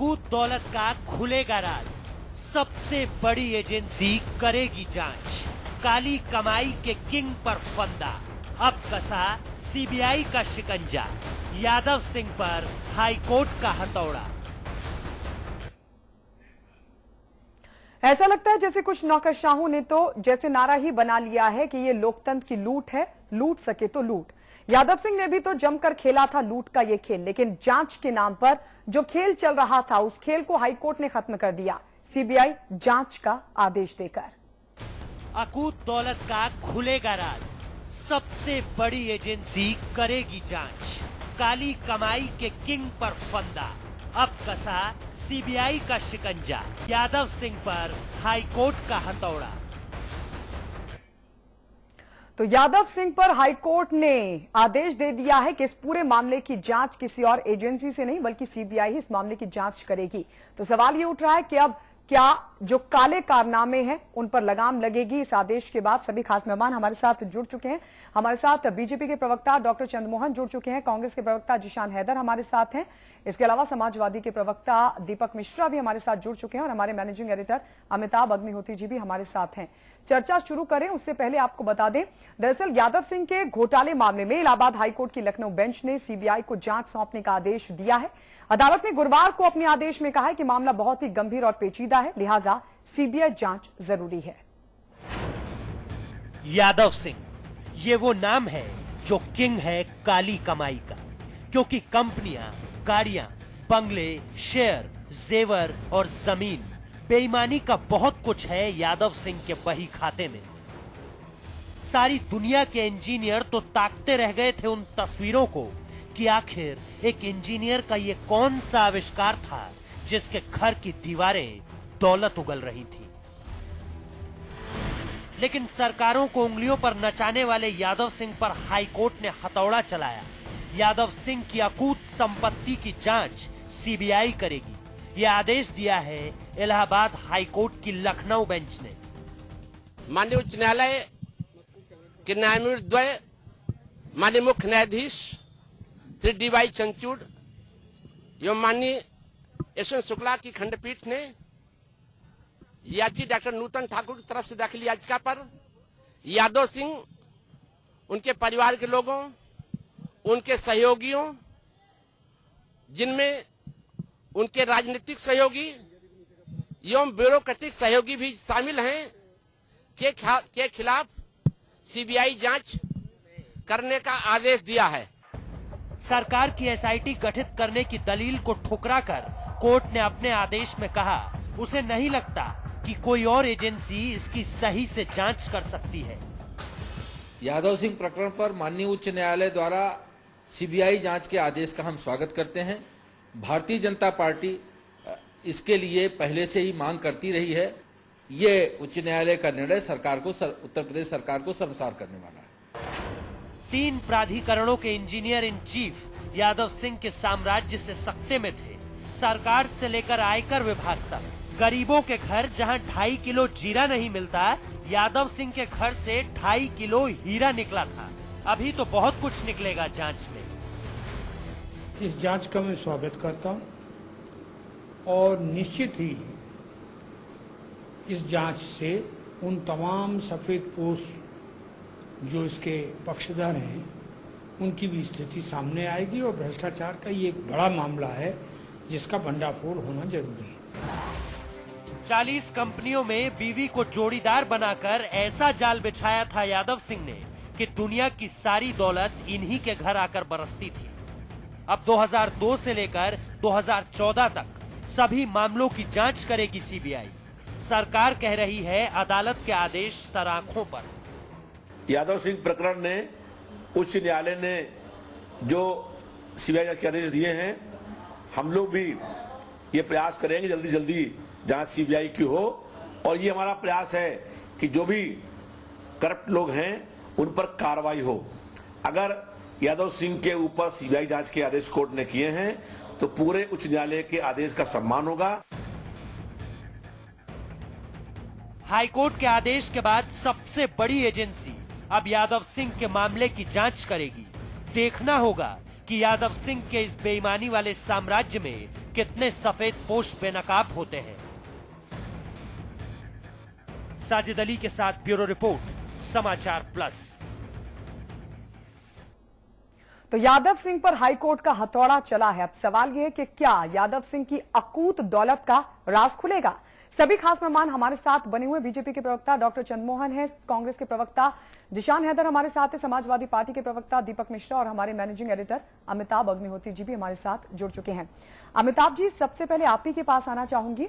अकूत दौलत का खुलेगा राज, सबसे बड़ी एजेंसी करेगी जांच। काली कमाई के किंग पर फंदा, अब कसा सीबीआई का शिकंजा। यादव सिंह पर हाईकोर्ट का हथौड़ा। ऐसा लगता है जैसे कुछ नौकरशाहों ने तो जैसे नारा ही बना लिया है कि ये लोकतंत्र की लूट है, लूट सके तो लूट। यादव सिंह ने भी तो जमकर खेला था लूट का ये खेल, लेकिन जांच के नाम पर जो खेल चल रहा था उस खेल को हाईकोर्ट ने खत्म कर दिया, सीबीआई जांच का आदेश देकर। अकूत दौलत का खुलेगा राज, सबसे बड़ी एजेंसी करेगी जांच। काली कमाई के किंग पर फंदा, अब कसा सीबीआई का शिकंजा। यादव सिंह पर हाईकोर्ट का हथौड़ा। तो यादव सिंह पर हाईकोर्ट ने आदेश दे दिया है कि इस पूरे मामले की जांच किसी और एजेंसी से नहीं बल्कि सीबीआई ही इस मामले की जांच करेगी। तो सवाल ये उठ रहा है कि अब क्या जो काले कारनामे हैं उन पर लगाम लगेगी इस आदेश के बाद। सभी खास मेहमान हमारे साथ जुड़ चुके हैं। हमारे साथ बीजेपी के प्रवक्ता डॉक्टर चंद्रमोहन जुड़ चुके हैं, कांग्रेस के प्रवक्ता जिशान हैदर हमारे साथ हैं, इसके अलावा समाजवादी के प्रवक्ता दीपक मिश्रा भी हमारे साथ जुड़ चुके हैं और हमारे मैनेजिंग एडिटर अमिताभ अग्निहोत्री जी भी हमारे साथ हैं। चर्चा शुरू करें उससे पहले आपको बता दें, दरअसल यादव सिंह के घोटाले मामले में इलाहाबाद हाईकोर्ट की लखनऊ बेंच ने सीबीआई को जांच सौंपने का आदेश दिया है। अदालत ने गुरुवार को अपने आदेश में कहा है कि मामला बहुत ही गंभीर और पेचीदा है, लिहाजा सीबीआई जांच जरूरी है। यादव सिंह ये वो नाम है जो किंग है काली कमाई का, क्योंकि कंपनियां, गाड़ियां, बंगले, शेयर, जेवर और जमीन, बेईमानी का बहुत कुछ है यादव सिंह के बही खाते में। सारी दुनिया के इंजीनियर तो ताकते रह गए थे उन तस्वीरों को कि आखिर एक इंजीनियर का ये कौन सा आविष्कार था जिसके घर की दीवारें दौलत उगल रही थी। लेकिन सरकारों को उंगलियों पर नचाने वाले यादव सिंह पर हाईकोर्ट ने हथौड़ा चलाया। यादव सिंह की अकूत संपत्ति की जांच सीबीआई करेगी, यह आदेश दिया है इलाहाबाद हाईकोर्ट की लखनऊ बेंच ने। माननीय उच्च न्यायालय के न्यायमूर्ति द्वय माननीय मुख्य न्यायाधीश श्री डी.वाई. चंद्रचूड़ एवं माननीय यशवंत शुक्ला की खंडपीठ ने याची डॉक्टर नूतन ठाकुर की तरफ से दाखिल याचिका पर यादव सिंह, उनके परिवार के लोगों, उनके सहयोगियों, जिनमें उनके राजनीतिक सहयोगी एवं ब्यूरोक्रेटिक सहयोगी भी शामिल हैं, के खिलाफ सीबीआई जांच करने का आदेश दिया है। सरकार की एसआईटी गठित करने की दलील को ठुकराकर कोर्ट ने अपने आदेश में कहा उसे नहीं लगता कि कोई और एजेंसी इसकी सही से जांच कर सकती है। यादव सिंह प्रकरण पर माननीय उच्च न्यायालय द्वारा सीबीआई जांच के आदेश का हम स्वागत करते हैं। भारतीय जनता पार्टी इसके लिए पहले से ही मांग करती रही है। ये उच्च न्यायालय का निर्णय सरकार को उत्तर प्रदेश सरकार को शर्मसार करने वाला है। 3 प्राधिकरणों के engineer in chief Yadav Singh के साम्राज्य से सख्ते में थे। सरकार से लेकर आयकर विभाग तक, गरीबों के घर जहां 2.5 किलो जीरा नहीं मिलता, यादव सिंह के घर से 2.5 किलो हीरा निकला था। अभी तो बहुत कुछ निकलेगा जांच में। इस जांच का मैं स्वागत करता हूं और निश्चित ही इस जांच से उन तमाम सफेदपोश जो इसके पक्षधर हैं उनकी भी स्थिति सामने आएगी और भ्रष्टाचार का ये एक बड़ा मामला है जिसका भंडाफोड़ होना जरूरी है। 40 कंपनियों में बीवी को जोड़ीदार बनाकर ऐसा जाल बिछाया था यादव सिंह ने कि दुनिया की सारी दौलत इन्हीं के घर आकर बरसती थी। अब 2002 से लेकर 2014 तक सभी मामलों की जांच करेगी सीबीआई। सरकार कह रही है अदालत के आदेश सराखों पर। यादव सिंह प्रकरण ने उच्च न्यायालय ने जो सीबीआई जांच के आदेश दिए हैं, हम लोग भी ये प्रयास करेंगे जल्दी जल्दी जांच सीबीआई की हो। और ये हमारा प्रयास है कि जो भी करप्ट लोग हैं उन पर कार्रवाई हो। अगर यादव सिंह के ऊपर सीबीआई जांच के आदेश कोर्ट ने किए हैं तो पूरे उच्च न्यायालय के आदेश का सम्मान होगा। हाईकोर्ट के आदेश के बाद सबसे बड़ी एजेंसी अब यादव सिंह के मामले की जांच करेगी। देखना होगा कि यादव सिंह के इस बेईमानी वाले साम्राज्य में कितने सफेद पोश बेनकाब होते हैं। साजिद अली के साथ ब्यूरो रिपोर्ट, समाचार प्लस। तो यादव सिंह पर हाईकोर्ट का हथौड़ा चला है। अब सवाल यह है कि क्या यादव सिंह की अकूत दौलत का राज खुलेगा? सभी खास मेहमान हमारे साथ बने हुए बीजेपी के प्रवक्ता डॉक्टर चंद्रमोहन है, कांग्रेस के प्रवक्ता जिशान हैदर हमारे साथ है, समाजवादी पार्टी के प्रवक्ता दीपक मिश्रा और हमारे मैनेजिंग एडिटर अमिताभ अग्निहोत्री जी भी हमारे साथ जुड़ चुके हैं। अमिताभ जी, सबसे पहले आप ही के पास आना चाहूंगी।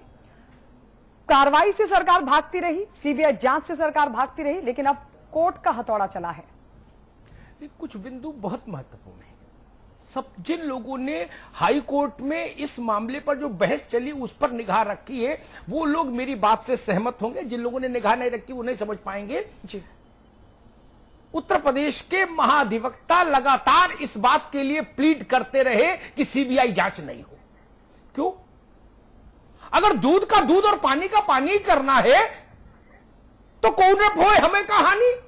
कार्रवाई से सरकार भागती रही, सीबीआई जांच से सरकार भागती रही, लेकिन अब कोर्ट का हथौड़ा चला है। कुछ बिंदु बहुत महत्वपूर्ण है। सब जिन लोगों ने हाई कोर्ट में इस मामले पर जो बहस चली उस पर निगाह रखी है, वो लोग मेरी बात से सहमत होंगे। जिन लोगों ने निगाह नहीं रखी वो नहीं समझ पाएंगे। जी, उत्तर प्रदेश के महाधिवक्ता लगातार इस बात के लिए प्लीड करते रहे कि सीबीआई जांच नहीं हो। क्यों? अगर दूध का दूध और पानी का पानी करना है तो कौन होए हमें कहानी।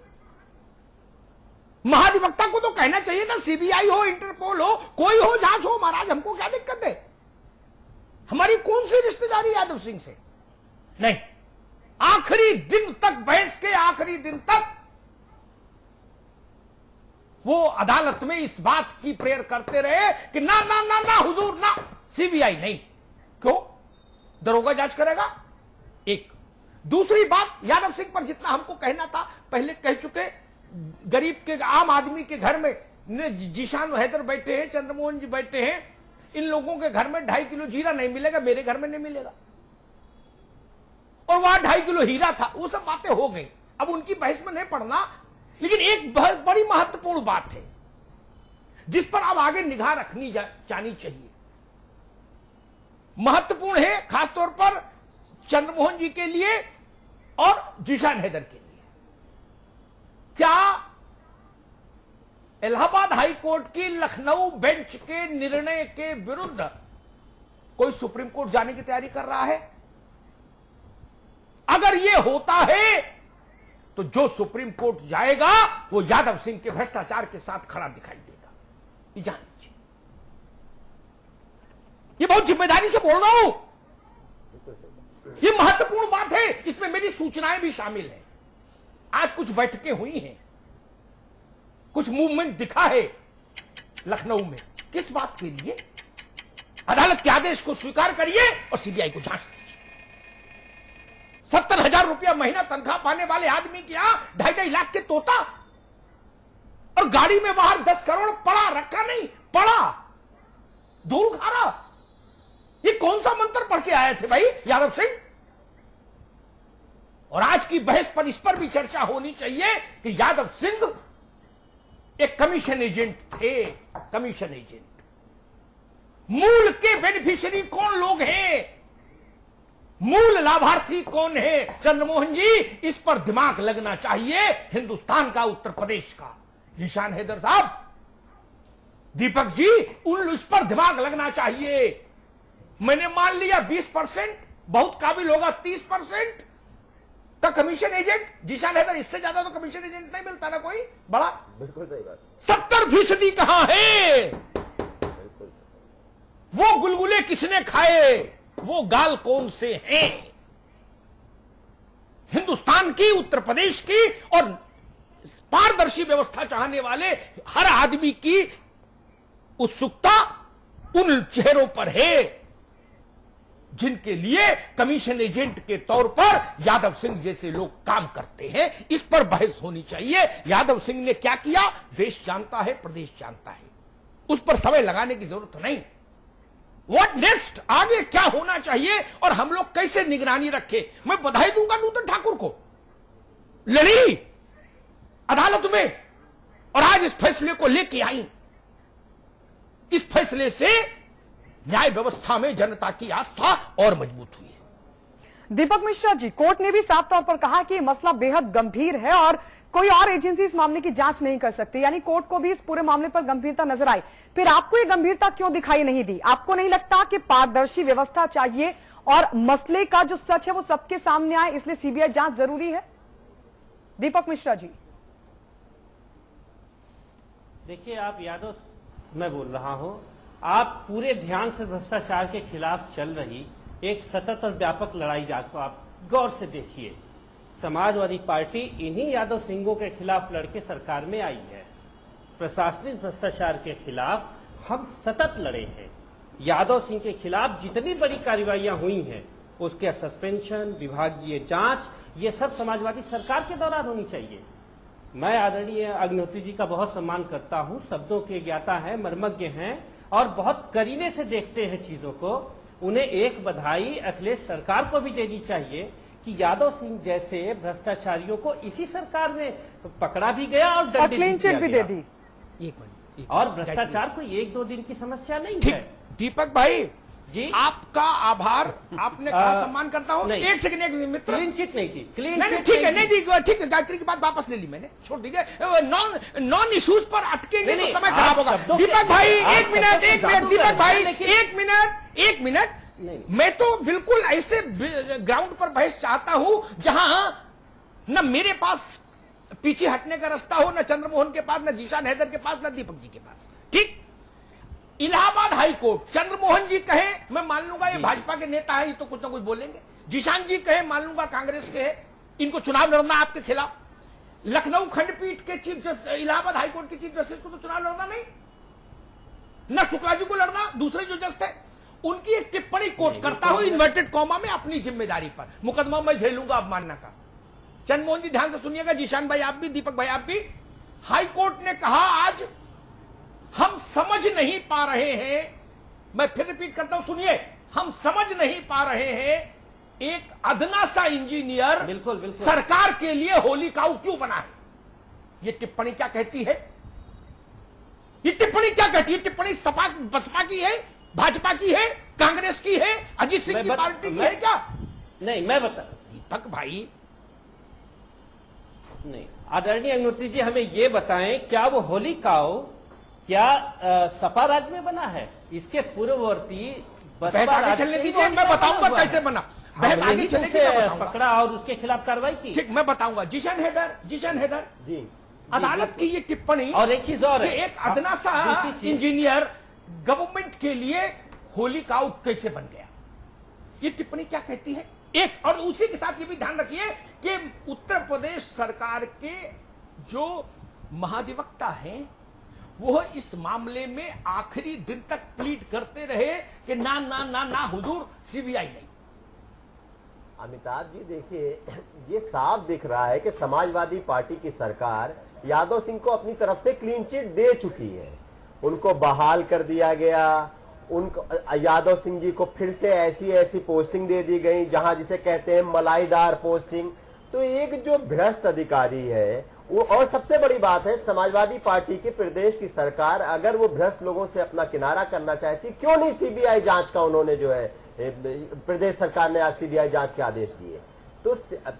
महाधिवक्ता को तो कहना चाहिए ना, सीबीआई हो, इंटरपोल हो, कोई हो, जांच हो, महाराज हमको क्या दिक्कत है। हमारी कौन सी रिश्तेदारी यादव सिंह से? नहीं, आखिरी दिन तक, बहस के आखिरी दिन तक वो अदालत में इस बात की प्रेयर करते रहे कि ना ना ना ना हुजूर ना, सीबीआई नहीं। क्यों? दरोगा जांच करेगा। एक दूसरी बात, यादव सिंह पर जितना हमको कहना था पहले कह चुके। गरीब के, आम आदमी के घर में जिशान हैदर बैठे हैं, चंद्रमोहन जी बैठे हैं, इन लोगों के घर में 2.5 किलो जीरा नहीं मिलेगा, मेरे घर में नहीं मिलेगा। और वहां 2.5 किलो हीरा था। वो सब बातें हो गई, अब उनकी बहस में नहीं पड़ना। लेकिन एक बहुत बड़ी महत्वपूर्ण बात है जिस पर अब आगे निगाह रखनी जानी चाहिए। महत्वपूर्ण है खासतौर पर चंद्रमोहन जी के लिए और जिशान हैदर के लिए। क्या इलाहाबाद हाई कोर्ट की लखनऊ बेंच के निर्णय के विरुद्ध कोई सुप्रीम कोर्ट जाने की तैयारी कर रहा है? अगर यह होता है तो जो सुप्रीम कोर्ट जाएगा वो यादव सिंह के भ्रष्टाचार के साथ खड़ा दिखाई देगा। ये जान लीजिए, ये बहुत जिम्मेदारी से बोल रहा हूं। ये महत्वपूर्ण बात है, इसमें मेरी सूचनाएं भी शामिल है। आज कुछ बैठकें हुई हैं, कुछ मूवमेंट दिखा है लखनऊ में। किस बात के लिए? अदालत के आदेश को स्वीकार करिए और सीबीआई को जांच कीजिए। 70,000 रुपया महीना तनख्वाह पाने वाले आदमी के यहां 2.5 लाख के तोता, और गाड़ी में बाहर 10 करोड़ पड़ा, रखा नहीं, पड़ा, धूल खा रहा। ये कौन सा मंत्र पढ़ के आए थे भाई यादव सिंह? और आज की बहस पर इस पर भी चर्चा होनी चाहिए कि यादव सिंह एक कमीशन एजेंट थे। Commission agent. मूल के बेनिफिशियरी कौन लोग हैं? मूल लाभार्थी कौन है? चंद्रमोहन जी, इस पर दिमाग लगना चाहिए हिंदुस्तान का, उत्तर प्रदेश का। जिशान हैदर साहब, दीपक जी, इस पर दिमाग लगना चाहिए। मैंने मान लिया 20%, बहुत काबिल होगा 30% का कमीशन एजेंट। जिशान हैदर, इससे ज्यादा तो कमीशन एजेंट नहीं मिलता ना कोई बड़ा। बिल्कुल सही बात। 70% कहां है? वो गुलगुले किसने खाए? वो गाल कौन से हैं? हिंदुस्तान की, उत्तर प्रदेश की और पारदर्शी व्यवस्था चाहने वाले हर आदमी की उत्सुकता उन चेहरों पर है जिनके लिए कमीशन एजेंट के तौर पर यादव सिंह जैसे लोग काम करते हैं। इस पर बहस होनी चाहिए। यादव सिंह ने क्या किया देश जानता है, प्रदेश जानता है, उस पर समय लगाने की जरूरत नहीं। व्हाट नेक्स्ट, आगे क्या होना चाहिए और हम लोग कैसे निगरानी रखें। मैं बधाई दूंगा नूतन ठाकुर को, लड़ी अदालत में और आज इस फैसले को लेके आई। इस फैसले से न्याय व्यवस्था में जनता की आस्था और मजबूत हुई है। दीपक मिश्रा जी, कोर्ट ने भी साफ तौर पर कहा कि मसला बेहद गंभीर है और कोई और एजेंसी इस मामले की जांच नहीं कर सकती, यानी कोर्ट को भी इस पूरे मामले पर गंभीरता नजर आई। फिर आपको ये गंभीरता क्यों दिखाई नहीं दी? आपको नहीं लगता कि पारदर्शी व्यवस्था चाहिए और मसले का जो सच है वो सबके सामने आए, इसलिए सीबीआई जांच जरूरी है? दीपक मिश्रा जी। देखिए, आप मैं बोल रहा हूं, आप पूरे ध्यान से भ्रष्टाचार के खिलाफ चल रही एक सतत और व्यापक लड़ाई को आप गौर से देखिए। समाजवादी पार्टी इन्हीं यादव सिंहों के खिलाफ लड़के सरकार में आई है। प्रशासनिक भ्रष्टाचार के खिलाफ हम सतत लड़े हैं। यादव सिंह के खिलाफ जितनी बड़ी कार्रवाइयां हुई हैं, उसके सस्पेंशन, विभागीय जांच, ये सब समाजवादी सरकार के दौरान होनी चाहिए। मैं आदरणीय अग्निहोत्री जी का बहुत सम्मान करता हूं, शब्दों के ज्ञाता हैं, मर्मज्ञ हैं और बहुत करीने से देखते हैं चीजों को। उन्हें एक बधाई अखिलेश सरकार को भी देनी चाहिए कि यादव सिंह जैसे भ्रष्टाचारियों को इसी सरकार में पकड़ा भी गया और दंडित क्लीन चिट भी दे दी। एक मिनट, और भ्रष्टाचार को एक दो दिन की समस्या नहीं ठीक। है। दीपक भाई जी, आपका आभार, आपने कहा सम्मान करता हूं। नहीं। एक सेकंड, एक मित्र, क्लीन चिट नहीं थी, क्लीन नहीं, चिट ठीक है, नहीं दी, ठीक है, गायत्री की बात वापस ले ली मैंने, छोड़ दीजिए। नॉन इश्यूज पर अटकेंगे तो समय खराब होगा। दीपक भाई एक मिनट, दीपक भाई एक मिनट, मैं तो बिल्कुल ऐसे ग्राउंड पर बहस चाहता हूं जहां न मेरे पास पीछे हटने का रास्ता हो, न चंद्रमोहन के पास, न जीशान हैदर के पास, न दीपक जी के पास। ठीक, इलाहाबाद हाई कोर्ट, चंद्रमोहन जी कहे मैं मान लूंगा ये भाजपा के नेता है, ये तो कुछ ना कुछ बोलेंगे। जीशान जी कहे मान लूंगा कांग्रेस के है, इनको चुनाव लड़ना आपके खिलाफ। लखनऊ खंडपीठ के chief justice, Allahabad high court के चीफ जस्टिस को तो चुनाव लड़ना नहीं, न शुक्ला जी को लड़ना, दूसरे जो जज थे उनकी एक टिप्पणी कोट करता हूं इन्वर्टेड कॉमा में, अपनी जिम्मेदारी पर मुकदमा मैं झेलूंगा अवमानना का। चंद्रमोहन जी ध्यान से सुनिएगा, जीशान भाई आप भी, दीपक भाई आप भी। हाई कोर्ट ने कहा आज हम समझ नहीं पा रहे हैं, मैं फिर रिपीट करता हूं, सुनिए, हम समझ नहीं पा रहे हैं एक अदना सा इंजीनियर बिल्कुल बिल्कुल सरकार के लिए होली काऊ क्यों बना है। ये टिप्पणी क्या कहती है? ये टिप्पणी क्या कहती है? टिप्पणी सपा बसपा की है, भाजपा की है, कांग्रेस की है, अजीत सिंह की पार्टी की है क्या? नहीं, मैं बता, दीपक भाई नहीं, आदरणीय अग्निहोत्री जी हमें ये बताएं, क्या वो होली काऊ क्या सपा राज में बना है? इसके पूर्ववर्ती बहस आगे चलने दीजिए, मैं बताऊंगा कैसे बना। बहस आगे चलेगी, मैं बताऊंगा। पकड़ा और उसके खिलाफ कार्रवाई की। ठीक, मैं बताऊंगा। जीशान हैदर जी, अदालत की ये टिप्पणी, और एक चीज और है, एक अदना सा इंजीनियर गवर्नमेंट के लिए होली काऊ कैसे बन गया, ये टिप्पणी क्या कहती है? एक, और उसी के साथ ये भी ध्यान रखिए कि उत्तर प्रदेश सरकार के जो महाधिवक्ता हैं वो इस मामले में आखिरी दिन तक प्लीड करते रहे कि ना ना ना ना हुजूर, सीबीआई नहीं। अमिताभ जी देखिए, ये साफ दिख रहा है कि समाजवादी पार्टी की सरकार यादव सिंह को अपनी तरफ से क्लीन चिट दे चुकी है। उनको बहाल कर दिया गया, उनको यादव सिंह जी को फिर से ऐसी पोस्टिंग दे दी गई जहां जिसे कहते हैं मलाईदार पोस्टिंग। तो एक जो भ्रष्ट अधिकारी है वो, और सबसे बड़ी बात है समाजवादी पार्टी के प्रदेश की सरकार अगर वो भ्रष्ट लोगों से अपना किनारा करना चाहती, क्यों नहीं सीबीआई जांच का उन्होंने जो है प्रदेश सरकार ने आज सीबीआई जांच के आदेश दिए। तो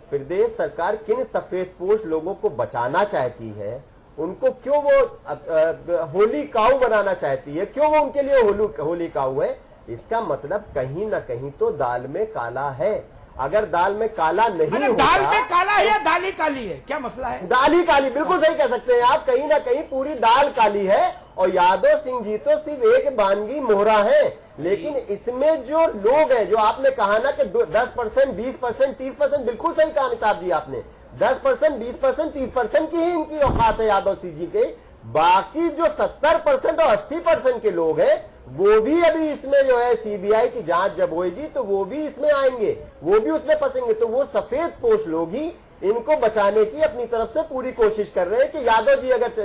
प्रदेश सरकार किन सफेदपोश लोगों को बचाना चाहती है, उनको क्यों वो होली काऊ बनाना चाहती है, क्यों वो उनके लिए होली काऊ है? इसका मतलब कहीं ना कहीं तो दाल में काला है। अगर दाल में काला नहीं होता, दाल में काला है या दाल ही काली है, क्या मसला है? दाल ही काली, बिल्कुल सही कह सकते हैं आप, कहीं ना कहीं पूरी दाल काली है। और यादव सिंह जी तो सिर्फ एक बानगी मोहरा है, लेकिन इसमें जो लोग हैं, जो आपने कहा ना कि 10%, 20%, 30%, बिल्कुल सही कहा अमिताभ जी आपने, 10%, 20%, 30% की ही इनकी औकात है यादव सिंह जी के। बाकी जो 70% और 80% के लोग हैं वो भी अभी इसमें जो है सीबीआई की जांच जब होगी तो वो भी इसमें आएंगे, वो भी उसमें फंसेंगे। तो वो सफेद पोश लोग ही इनको बचाने की अपनी तरफ से पूरी कोशिश कर रहे हैं कि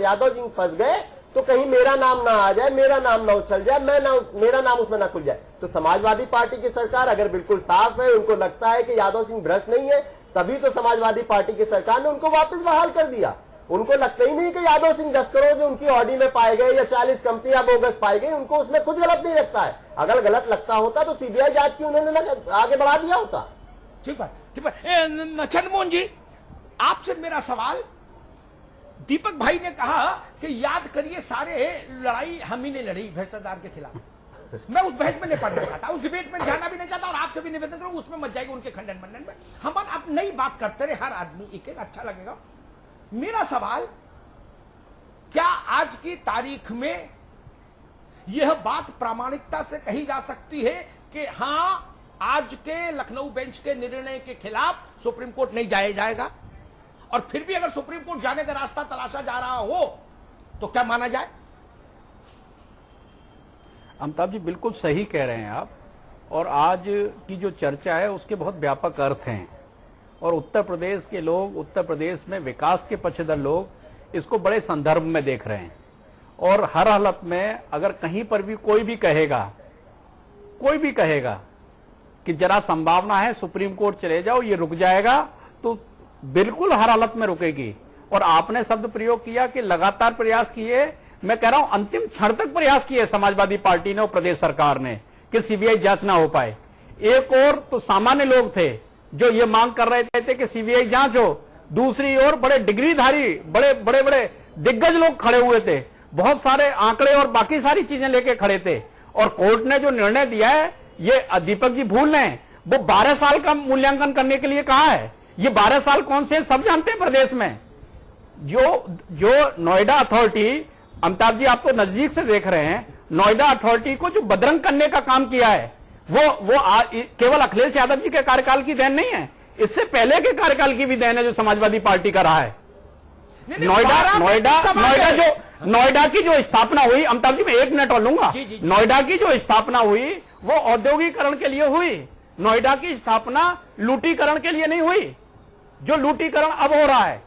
यादव जी फंस गए तो कहीं मेरा नाम ना आ जाए, मेरा नाम ना उछल जाए, मेरा नाम उसमें ना खुल जाए। तो समाजवादी पार्टी की सरकार अगर बिल्कुल साफ है, उनको लगता है कि यादव सिंह भ्रष्ट नहीं है, तभी तो समाजवादी पार्टी की सरकार ने उनको वापस बहाल कर दिया। उनको लगता ही नहीं कि यादव सिंह 10 करोड़ जो उनकी ऑडी में पाए गए या 40 कंपनियां बोगस पाई गई, उनको उसमें कुछ गलत नहीं लगता है। अगर गलत लगता होता तो सीबीआई जांच की उन्होंने आगे बढ़ा दिया होता। ठीक है, ठीक है। चंद्रमोहन जी, आपसे मेरा सवाल, दीपक भाई ने कहा कि याद करिए सारे लड़ाई हम ही ने लड़ी भ्रष्टाचार के खिलाफ। मैं उस बहस में नहीं पढ़ना चाहता, उस डिबेट में जाना भी नहीं चाहता, और आपसे भी निवेदन करूं उसमें मत जाएगी उनके खंडन मंडन में। हम अब नई बात करते रहे, हर आदमी एक एक अच्छा लगेगा। मेरा सवाल, क्या आज की तारीख में यह बात प्रामाणिकता से कही जा सकती है कि हां, आज के लखनऊ बेंच के निर्णय के खिलाफ सुप्रीम कोर्ट नहीं जाया जाएगा, और फिर भी अगर सुप्रीम कोर्ट जाने का रास्ता तलाशा जा रहा हो तो क्या माना जाए? अमिताभ जी बिल्कुल सही कह रहे हैं आप, और आज की जो चर्चा है उसके बहुत व्यापक अर्थ हैं, और उत्तर प्रदेश के लोग, उत्तर प्रदेश में विकास के पक्षधर लोग इसको बड़े संदर्भ में देख रहे हैं। और हर हालत में अगर कहीं पर भी कोई भी कहेगा कि जरा संभावना है सुप्रीम कोर्ट चले जाओ, ये रुक जाएगा, तो बिल्कुल हर हालत में रुकेगी। और आपने शब्द प्रयोग किया कि लगातार प्रयास किए, मैं कह रहा हूं अंतिम क्षण तक प्रयास किए समाजवादी पार्टी ने और प्रदेश सरकार ने कि सीबीआई जांच ना हो पाए। एक और तो सामान्य लोग थे जो ये मांग कर रहे थे कि सीबीआई जांच हो, दूसरी ओर बड़े डिग्रीधारी, बड़े दिग्गज लोग खड़े हुए थे, बहुत सारे आंकड़े और बाकी सारी चीजें लेके खड़े थे। और कोर्ट ने जो निर्णय दिया है, ये दीपक जी भूल रहे हैं, वो 12 साल का मूल्यांकन करने के लिए कहा है। ये 12 साल कौन से सब जानते हैं प्रदेश में। जो नोएडा अथॉरिटी, अमिताभ जी आप तो नजदीक से देख रहे हैं, नोएडा अथॉरिटी को जो बदरंग करने का काम किया है, वो केवल अखिलेश यादव जी के कार्यकाल की देन नहीं है, इससे पहले के कार्यकाल की भी देन है जो समाजवादी पार्टी का रहा है। नोएडा की जो स्थापना हुई, अमिताभ जी मैं 1 मिनट और लूंगा, नोएडा की जो स्थापना हुई वो औद्योगिकरण के लिए हुई। नोएडा की स्थापना लूटीकरण के लिए नहीं हुई, जो लूटीकरण अब हो रहा है।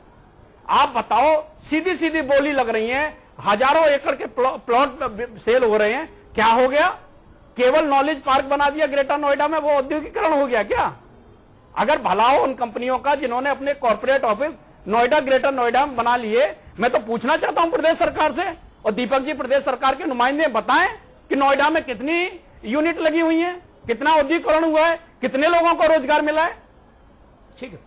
आप बताओ, सीधी सीधी बोली लग रही है, हजारों एकड़ के प्लॉट सेल हो रहे हैं, क्या हो गया? केवल नॉलेज पार्क बना दिया ग्रेटर नोएडा में, वो औद्योगिकरण हो गया क्या? अगर भला हो उन कंपनियों का जिन्होंने अपने corporate office Noida, greater Noida में बना लिए। मैं तो पूछना चाहता हूं प्रदेश सरकार से, और दीपक जी प्रदेश सरकार के नुमाइंदे बताएं कि नोएडा में कितनी यूनिट लगी हुई है, कितना औद्योगिकरण हुआ है, कितने लोगों को रोजगार मिला है। ठीक है,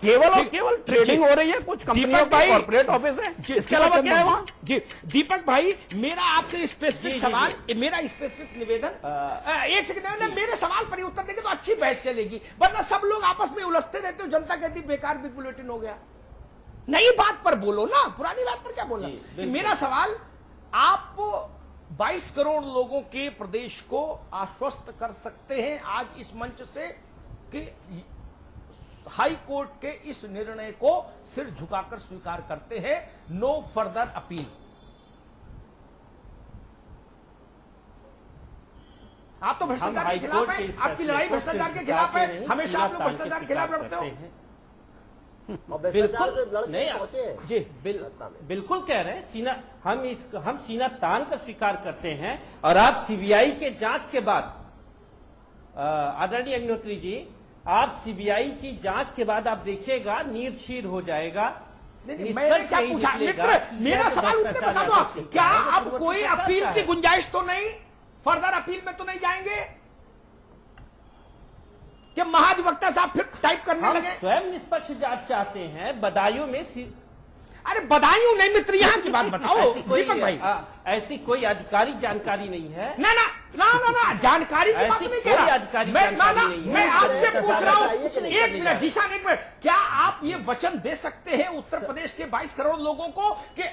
केवल ट्रेडिंग हो रही है, कुछ कंपनियों का कॉर्पोरेट ऑफिस है, इसके अलावा क्या है वहां? जी दीपक भाई, मेरा आपसे स्पेसिफिक सवाल, मेरा स्पेसिफिक निवेदन, एक सेकंड, मेरे सवाल पर ही उत्तर देंगे तो अच्छी बहस चलेगी, वरना सब लोग आपस में उलझते रहते हो, जनता कहती बेकार बिग बुलेटिन हो गया। नई बात पर बोलो ना, पुरानी बात पर क्या बोलना। मेरा सवाल, आप 22 करोड़ लोगों के प्रदेश को आश्वस्त कर सकते हैं आज इस मंच से कि हाई कोर्ट के इस निर्णय को सिर झुकाकर स्वीकार करते हैं, नो फर्दर अपील। आप तो भ्रष्टाचार के खिलाफ है, आपकी लड़ाई भ्रष्टाचार के खिलाफ है, हमेशा आप लोग भ्रष्टाचार के खिलाफ लड़ते हो। बिल्कुल नहीं, जी बिल्कुल कह रहे हैं, हम सीना तान कर स्वीकार करते हैं। और आप सीबीआई के जांच के बाद, आदरणीय अग्निहोत्री जी, आप सीबीआई की जांच के बाद आप देखिएगा नीर शीर हो जाएगा। मैंने क्या पूछा मित्र, मेरा सवाल उत्तर बता दो, क्या अब कोई अपील की गुंजाइश तो नहीं, फर्दर अपील में तो नहीं जाएंगे कि महाधिवक्ता साहब फिर टाइप करने लगे? स्वयं निष्पक्ष जांच चाहते हैं, बदायूं में अरे बदायूं नहीं मित्र, यहाँ की बात बताओ दीपक भाई। ऐसी कोई आधिकारिक जानकारी नहीं है। ना जानकारी की बात नहीं कह रहा मैं आपसे पूछ रहा हूँ। एक मिनट जीशान, एक मिनट, क्या आप ये वचन दे सकते हैं उत्तर प्रदेश के 22 करोड़ लोगों को कि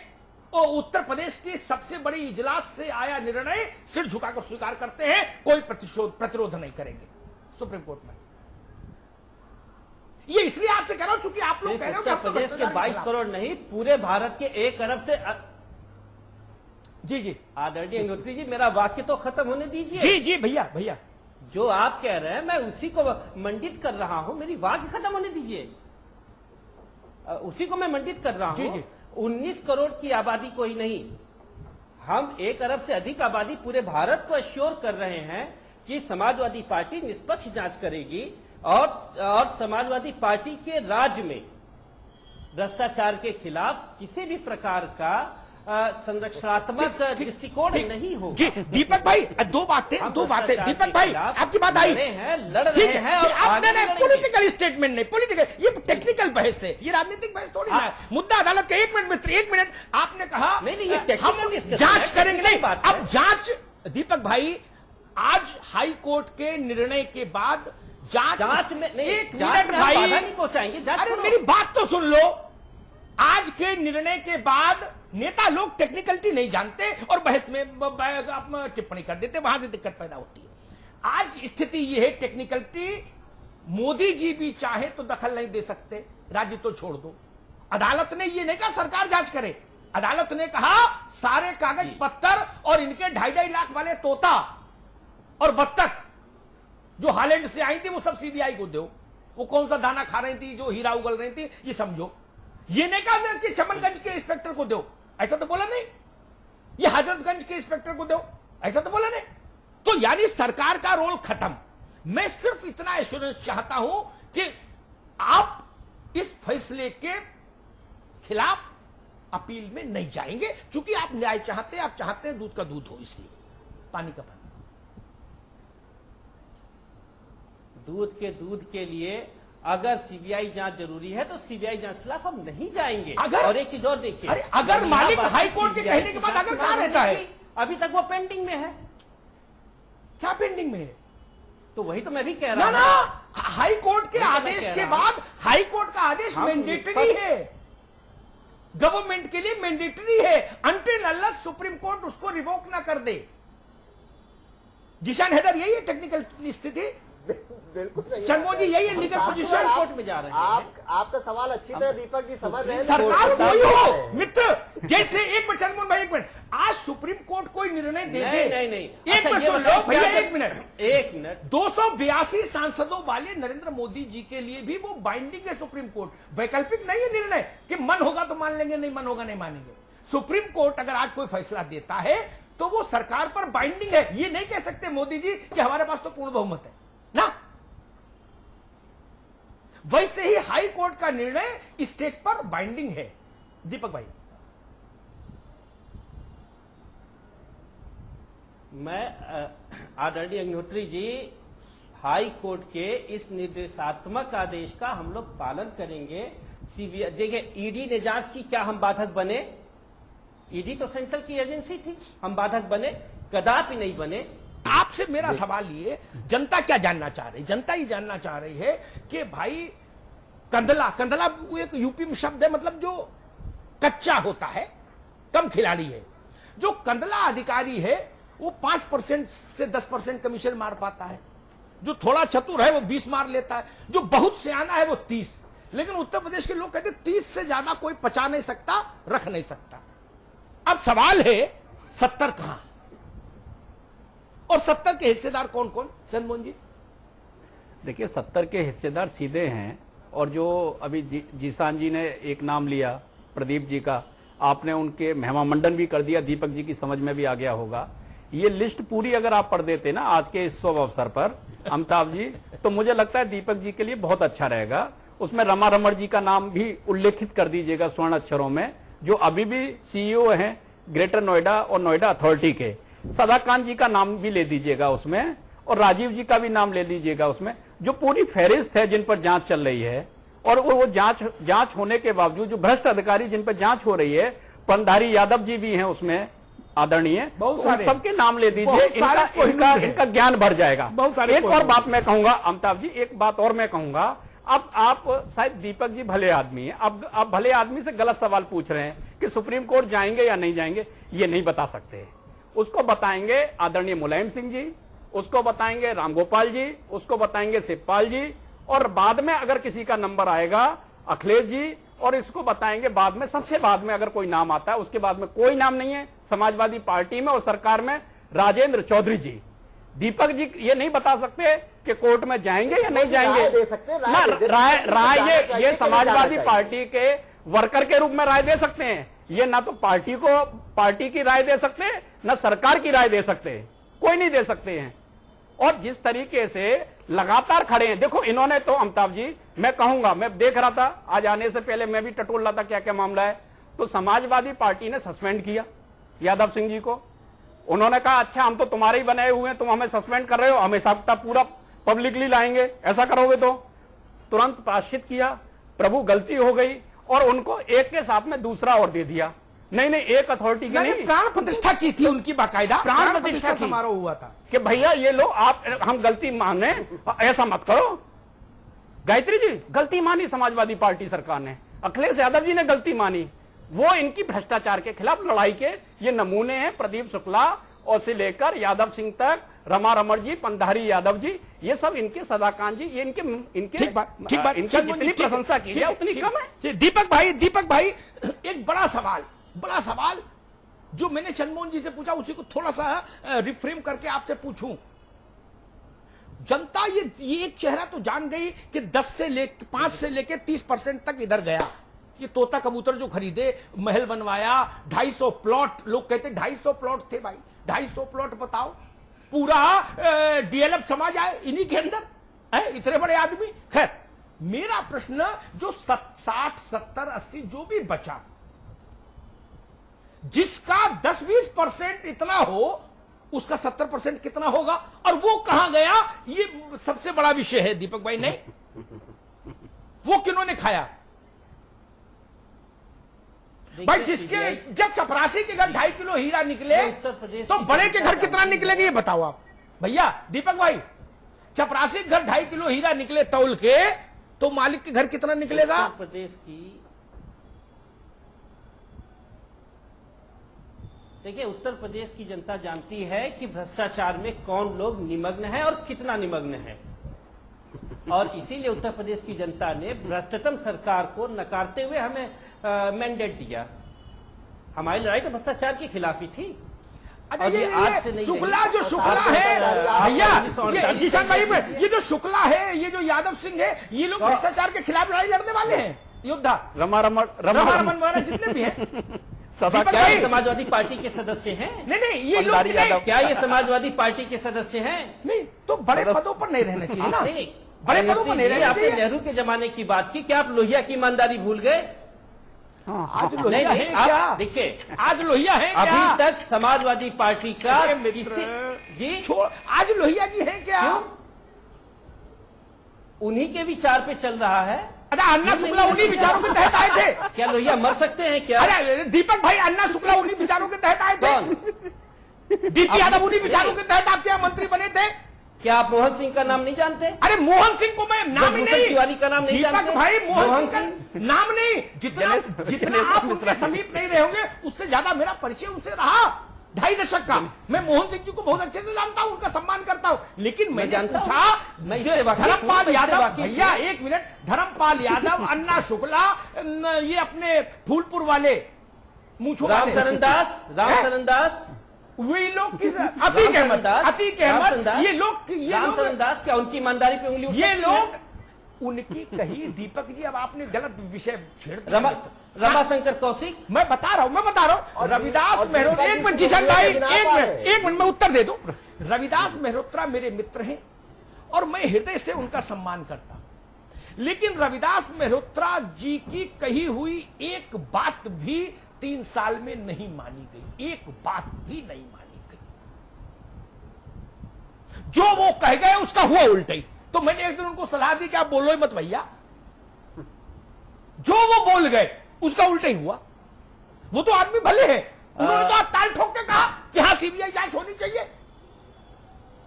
उत्तर प्रदेश की सबसे बड़ी इजलास से आया निर्णय सिर झुकाकर स्वीकार करते हैं, कोई प्रतिरोध नहीं करेंगे सुप्रीम कोर्ट में? ये इसलिए आपसे कह रहा हूं चूंकि आप लोग कह रहे हो कि उत्तर प्रदेश के 22 करोड़ नहीं, पूरे भारत के 1 अरब से जी आदरणीय अग्निहोत्री जी, मेरा वाक्य तो खत्म होने दीजिए। जी भैया, जो आप कह रहे हैं मैं उसी को मंडित कर रहा हूं, मेरी वाक्य खत्म होने दीजिए, उसी को मैं मंडित कर रहा हूं। 19 करोड़ की आबादी को ही नहीं, हम 1 अरब से अधिक आबादी पूरे भारत को एश्योर कर रहे हैं कि समाजवादी पार्टी निष्पक्ष जांच करेगी और समाजवादी पार्टी के राज्य में भ्रष्टाचार के खिलाफ किसी भी प्रकार का संरक्षणात्मक दृष्टिकोण नहीं होगा। जी दीपक भाई, दो बातें दीपक भाई, आपकी बात आई, लड़ रहे हैं और आपने पॉलिटिकल स्टेटमेंट नहीं, पॉलिटिकल, ये टेक्निकल बहस है, ये राजनीतिक बहस थोड़ी है। मुद्दा अदालत का, 1 मिनट मित्र, 1 मिनट, आपने कहा नहीं ये टेक्निकल जांच करेंगे, नहीं अब जांच, दीपक भाई आज हाई कोर्ट के निर्णय के बाद जांच में नहीं, एक मिनट भाई नहीं पहुंचाएंगे। अरे मेरी बात तो सुन लो, आज के निर्णय के बाद नेता लोग टेक्निकलिटी नहीं जानते और बहस में टिप्पणी कर देते, वहां से दिक्कत पैदा होती है। आज स्थिति यह है, टेक्निकलिटी मोदी जी भी चाहे तो दखल नहीं दे सकते, राज्य तो छोड़ दो। अदालत ने यह नहीं कहा सरकार जांच करे, अदालत ने कहा सारे कागज पत्तर और इनके 2.5 लाख वाले तोता और बत्तख जो हालैंड से आई थी वो सब सीबीआई को दो। वो कौन सा दाना खा रही थी, जो हीरा उगल रही थी, ये समझो। ये नहीं कहा कि चमनगंज के इंस्पेक्टर को दो, ऐसा तो बोला नहीं। ये हजरतगंज के इंस्पेक्टर को दो, ऐसा तो बोला नहीं। तो यानी सरकार का रोल खत्म। मैं सिर्फ इतना एश्योरेंस चाहता हूं कि आप इस फैसले के खिलाफ अपील में नहीं जाएंगे, क्योंकि आप न्याय चाहते हैं, आप चाहते हैं दूध का दूध हो, इसलिए पानी का पानी। दूध के दूध के लिए अगर सीबीआई जांच जरूरी है तो सीबीआई जांच के खिलाफ हम नहीं जाएंगे। और एक चीज और देखिए, अगर मालिक हाई कोर्ट के कहने के बाद अगर कहां रहता है, अभी तक वो पेंडिंग में है। क्या पेंडिंग में है? तो वही तो मैं भी कह रहा हूं ना, हाई कोर्ट के आदेश के बाद हाई कोर्ट का आदेश मैंडेटरी है, गवर्नमेंट के लिए मैंडेटरी है, अनटिल अनलेस सुप्रीम कोर्ट उसको रिवोक ना कर दे। जिशान हैदर, यही है टेक्निकल स्थिति। बिल्कुल सही चंद्रमोहन जी, यही है लीगल पोजीशन। कोर्ट में जा रहे हैं। आपका सवाल अच्छी तरह दीपक जी समझ रहे हैं। सरकार कोई हो मित्र, जैसे एक मिनट चंद्रमोहन भाई, एक मिनट, आज सुप्रीम कोर्ट कोई निर्णय दे दे, नहीं। एक मिनट भैया, एक मिनट, 282 सांसदों वाले नरेंद्र मोदी जी के लिए भी वो बाइंडिंग है सुप्रीम कोर्ट, वैकल्पिक नहीं है निर्णय कि मन होगा तो मान लेंगे, नहीं मन होगा नहीं मानेंगे। सुप्रीम कोर्ट अगर आज कोई फैसला देता है तो वो सरकार पर बाइंडिंग है। ये नहीं कह सकते मोदी जी कि हमारे पास तो पूर्ण बहुमत है ना। वैसे ही हाई कोर्ट का निर्णय स्टेट पर बाइंडिंग है। दीपक भाई, मैं आदरणीय अग्निहोत्री जी, हाई कोर्ट के इस निर्देशात्मक आदेश का हम लोग पालन करेंगे। सीबीआई देखिए, ईडी ने जांच की, क्या हम बाधक बने? ईडी तो सेंट्रल की एजेंसी थी, हम बाधक बने? कदापि नहीं बने। आपसे मेरा सवाल ये, जनता क्या जानना चाह रही? जनता ये जानना चाह रही है कि भाई कंदला एक यूपी में शब्द है, मतलब जो कच्चा होता है, कम खिलाड़ी है। जो कंदला अधिकारी है वो 5% से 10% कमीशन मार पाता है, जो थोड़ा चतुर है वो 20 मार लेता है, जो बहुत सियाना है वो 30। लेकिन उत्तर प्रदेश के लोग कहते 30 से ज्यादा कोई पचा नहीं सकता, रख नहीं सकता। अब सवाल है 70 कहां, और 70 के हिस्सेदार कौन कौन? चंद्रमोहन जी, देखिए 70 के हिस्सेदार सीधे हैं, और जो अभी जीसान जी ने एक नाम लिया प्रदीप जी का, आपने उनके महिमा मंडन भी कर दिया, दीपक जी की समझ में भी आ गया होगा। ये लिस्ट पूरी अगर आप पढ़ देते ना आज के इस शुभ अवसर पर अमिताभ जी, तो मुझे लगता है दीपक जी के लिए बहुत अच्छा रहेगा। उसमें रमा रमण जी का नाम भी उल्लेखित कर दीजिएगा स्वर्ण अक्षरों में, जो अभी भी सीईओ हैं ग्रेटर नोएडा और नोएडा अथॉरिटी के। सदाकांत जी का नाम भी ले दीजिएगा उसमें, और राजीव जी का भी नाम ले लीजिएगा उसमें, जो पूरी फहरिस्त है जिन पर जांच चल रही है। और वो जांच होने के बावजूद जो भ्रष्ट अधिकारी जिन पर जांच हो रही है, पंधारी यादव जी भी हैं उसमें आदरणीय, सबके नाम ले दीजिए, इनका ज्ञान भर जाएगा। एक और बात मैं कहूंगा अमिताभ जी, एक बात और मैं कहूंगा, अब आप शायद दीपक जी भले आदमी हैं, अब आप भले आदमी से गलत सवाल पूछ रहे हैं कि सुप्रीम कोर्ट जाएंगे या नहीं जाएंगे, ये नहीं बता सकते। उसको बताएंगे आदरणीय मुलायम सिंह जी, उसको बताएंगे रामगोपाल जी, उसको बताएंगे शिवपाल जी, और बाद में अगर किसी का नंबर आएगा अखिलेश जी, और इसको बताएंगे बाद में, सबसे बाद में अगर कोई नाम आता है। उसके बाद में कोई नाम नहीं है समाजवादी पार्टी में और सरकार में, राजेंद्र चौधरी जी। दीपक जी ये नहीं बता सकते कि कोर्ट में जाएंगे या नहीं जाएंगे। राय ये समाजवादी पार्टी के वर्कर के रूप में राय दे सकते हैं। ये ना तो पार्टी की राय दे सकते हैं, ना सरकार की राय दे सकते हैं, कोई नहीं दे सकते हैं। और जिस तरीके से लगातार खड़े हैं, देखो इन्होंने तो अमिताभ जी, मैं कहूंगा, मैं देख रहा था आज आने से पहले, मैं भी टटोल रहा था क्या क्या मामला है, तो समाजवादी पार्टी ने सस्पेंड किया यादव सिंह जी को। उन्होंने कहा अच्छा हम तो तुम्हारे ही बनाए हुए हैं, तुम हमें सस्पेंड कर रहे हो, हमें सबका पूरा पब्लिकली लाएंगे, ऐसा करोगे तो। तुरंत प्रायश्चित किया, प्रभु गलती हो गई, और उनको एक के साथ में दूसरा और दे दिया। नहीं एक अथॉरिटी की नहीं, प्राण प्रतिष्ठा की थी उनकी, बाकायदा प्राण प्रतिष्ठा समारोह हुआ था कि भैया ये लो आप, हम गलती माने, ऐसा मत करो। गायत्री जी गलती मानी समाजवादी पार्टी सरकार ने, अखिलेश यादव जी ने गलती मानी, वो इनकी भ्रष्टाचार के खिलाफ लड़ाई के ये नमूने हैं। प्रदीप शुक्ला और से लेकर यादव सिंह तक, रमा रमण जी, पंधारी यादव जी, ये सब इनके, सदाकांत जी, ये इनके ठीक बात, इनकी जितनी प्रशंसा की जाए उतनी कम है। दीपक भाई एक बड़ा सवाल जो मैंने चंद्रमोहन जी से पूछा, उसी को थोड़ा सा रिफ्रेम करके आपसे पूछूं। जनता ये एक चेहरा तो जान गई कि 5 से लेके 30% तक इधर गया। ये तोता कबूतर जो खरीदे, महल बनवाया, 250 प्लॉट, लोग कहते 250 प्लॉट थे भाई, 250 प्लॉट बताओ, पूरा डीएलएफ समाज आए इन्हीं के अंदर है, इतने बड़े आदमी। खैर, मेरा प्रश्न जो 60, 70, 80 जो भी बचा, जिसका 10-20% इतना हो, उसका 70% कितना होगा और वो कहां गया, ये सबसे बड़ा विषय है दीपक भाई। नहीं, वो किन्होंने खाया भाई? जिसके जब चपरासी के घर 2.5 किलो हीरा निकले तो बड़े के घर कितना निकलेगा, ये बताओ आप भैया। दीपक भाई, चपरासी के घर 2.5 किलो हीरा निकले तौल के, तो मालिक के घर कितना निकलेगा? उत्तर प्रदेश की, देखिए, उत्तर प्रदेश की जनता जानती है कि भ्रष्टाचार में कौन लोग निमग्न है और कितना निमग्न है, और इसीलिए उत्तर प्रदेश की जनता ने भ्रष्टतम सरकार को नकारते हुए हमें मैंडेट दिया। हमारी लड़ाई तो भ्रष्टाचार के खिलाफ ही थी। और ये आज से नहीं, शुक्ला है भैया, जीशान भाई, ये जो शुक्ला है, ये जो यादव सिंह है, ये लोग भ्रष्टाचार के खिलाफ लड़ाई लड़ने वाले हैं, योद्धा। रमा रमन वगैरह जितने भी हैं, क्या ये समाजवादी पार्टी के सदस्य हैं? नहीं, ये लोग क्या ये समाजवादी पार्टी के सदस्य हैं? नहीं, तो बड़े पदों पर नहीं रहना चाहिए ना। नहीं, बड़े पदों पर नहीं रहना चाहिए। आपने नेहरू के जमाने की बात की, क्या आप लोहिया की ईमानदारी भूल गए? आज लोहिया है क्या? देखिए, आज लोहिया है क्या? अभी तक समाजवादी पार्टी का जी, आज लोहिया जी है क्या? उन्हीं के विचार पे चल रहा है। अच्छा, अन्ना शुक्ला उन्हीं विचारों के तहत आए थे क्या? लोहिया मर सकते हैं क्या? अरे दीपक भाई, अन्ना शुक्ला उन्हीं विचारों के तहत आए थे। डीपी यादव उन्हीं विचारों के तहत आपके यहाँ मंत्री बने थे। क्या आप मोहन सिंह का नाम नहीं जानते? अरे मोहन सिंह को मैं नाम ही नहीं, तिवारी का नाम नहीं जानते? दीपक भाई, मोहन सिंह नाम नहीं, जितना आप उनके समीप नहीं रहे होंगे, उससे ज्यादा मेरा परिचय उनसे रहा 2.5 दशक का। मैं मोहन सिंह जी को बहुत अच्छे से जानता हूं, उनका सम्मान करता हूं, लेकिन मैंने पूछा धर्मपाल यादव, भैया एक मिनट, धर्मपाल यादव, अन्ना शुक्ला, ये अपने फूलपुर वाले रामचरण दास, वही लोग किस अतीक अहमद, ये रामचरण दास, क्या उनकी ईमानदारी पे उंगली? ये लोग उनकी कही। दीपक जी, अब आपने गलत विषय छेड़ दिया। रमाशंकर कौशिक, मैं बता रहा हूं। रविदास मेहरोत्रा, एक मिनट जीशन भाई, एक मिनट में उत्तर दे दो। रविदास मेहरोत्रा मेरे मित्र हैं और मैं हृदय से उनका सम्मान करता हूं, लेकिन रविदास मेहरोत्रा जी की कही हुई एक बात भी 3 साल में नहीं मानी गई, एक बात भी नहीं मानी गई। जो वो कह गए उसका हुआ उल्टा ही। तो मैंने एक दिन उनको सलाह दी कि आप बोलो ही मत भैया, जो वो बोल गए उसका उल्टा ही हुआ। वो तो आदमी भले हैं, उन्होंने तो ताल ठोक के कहा कि हाँ सीबीआई जांच होनी चाहिए,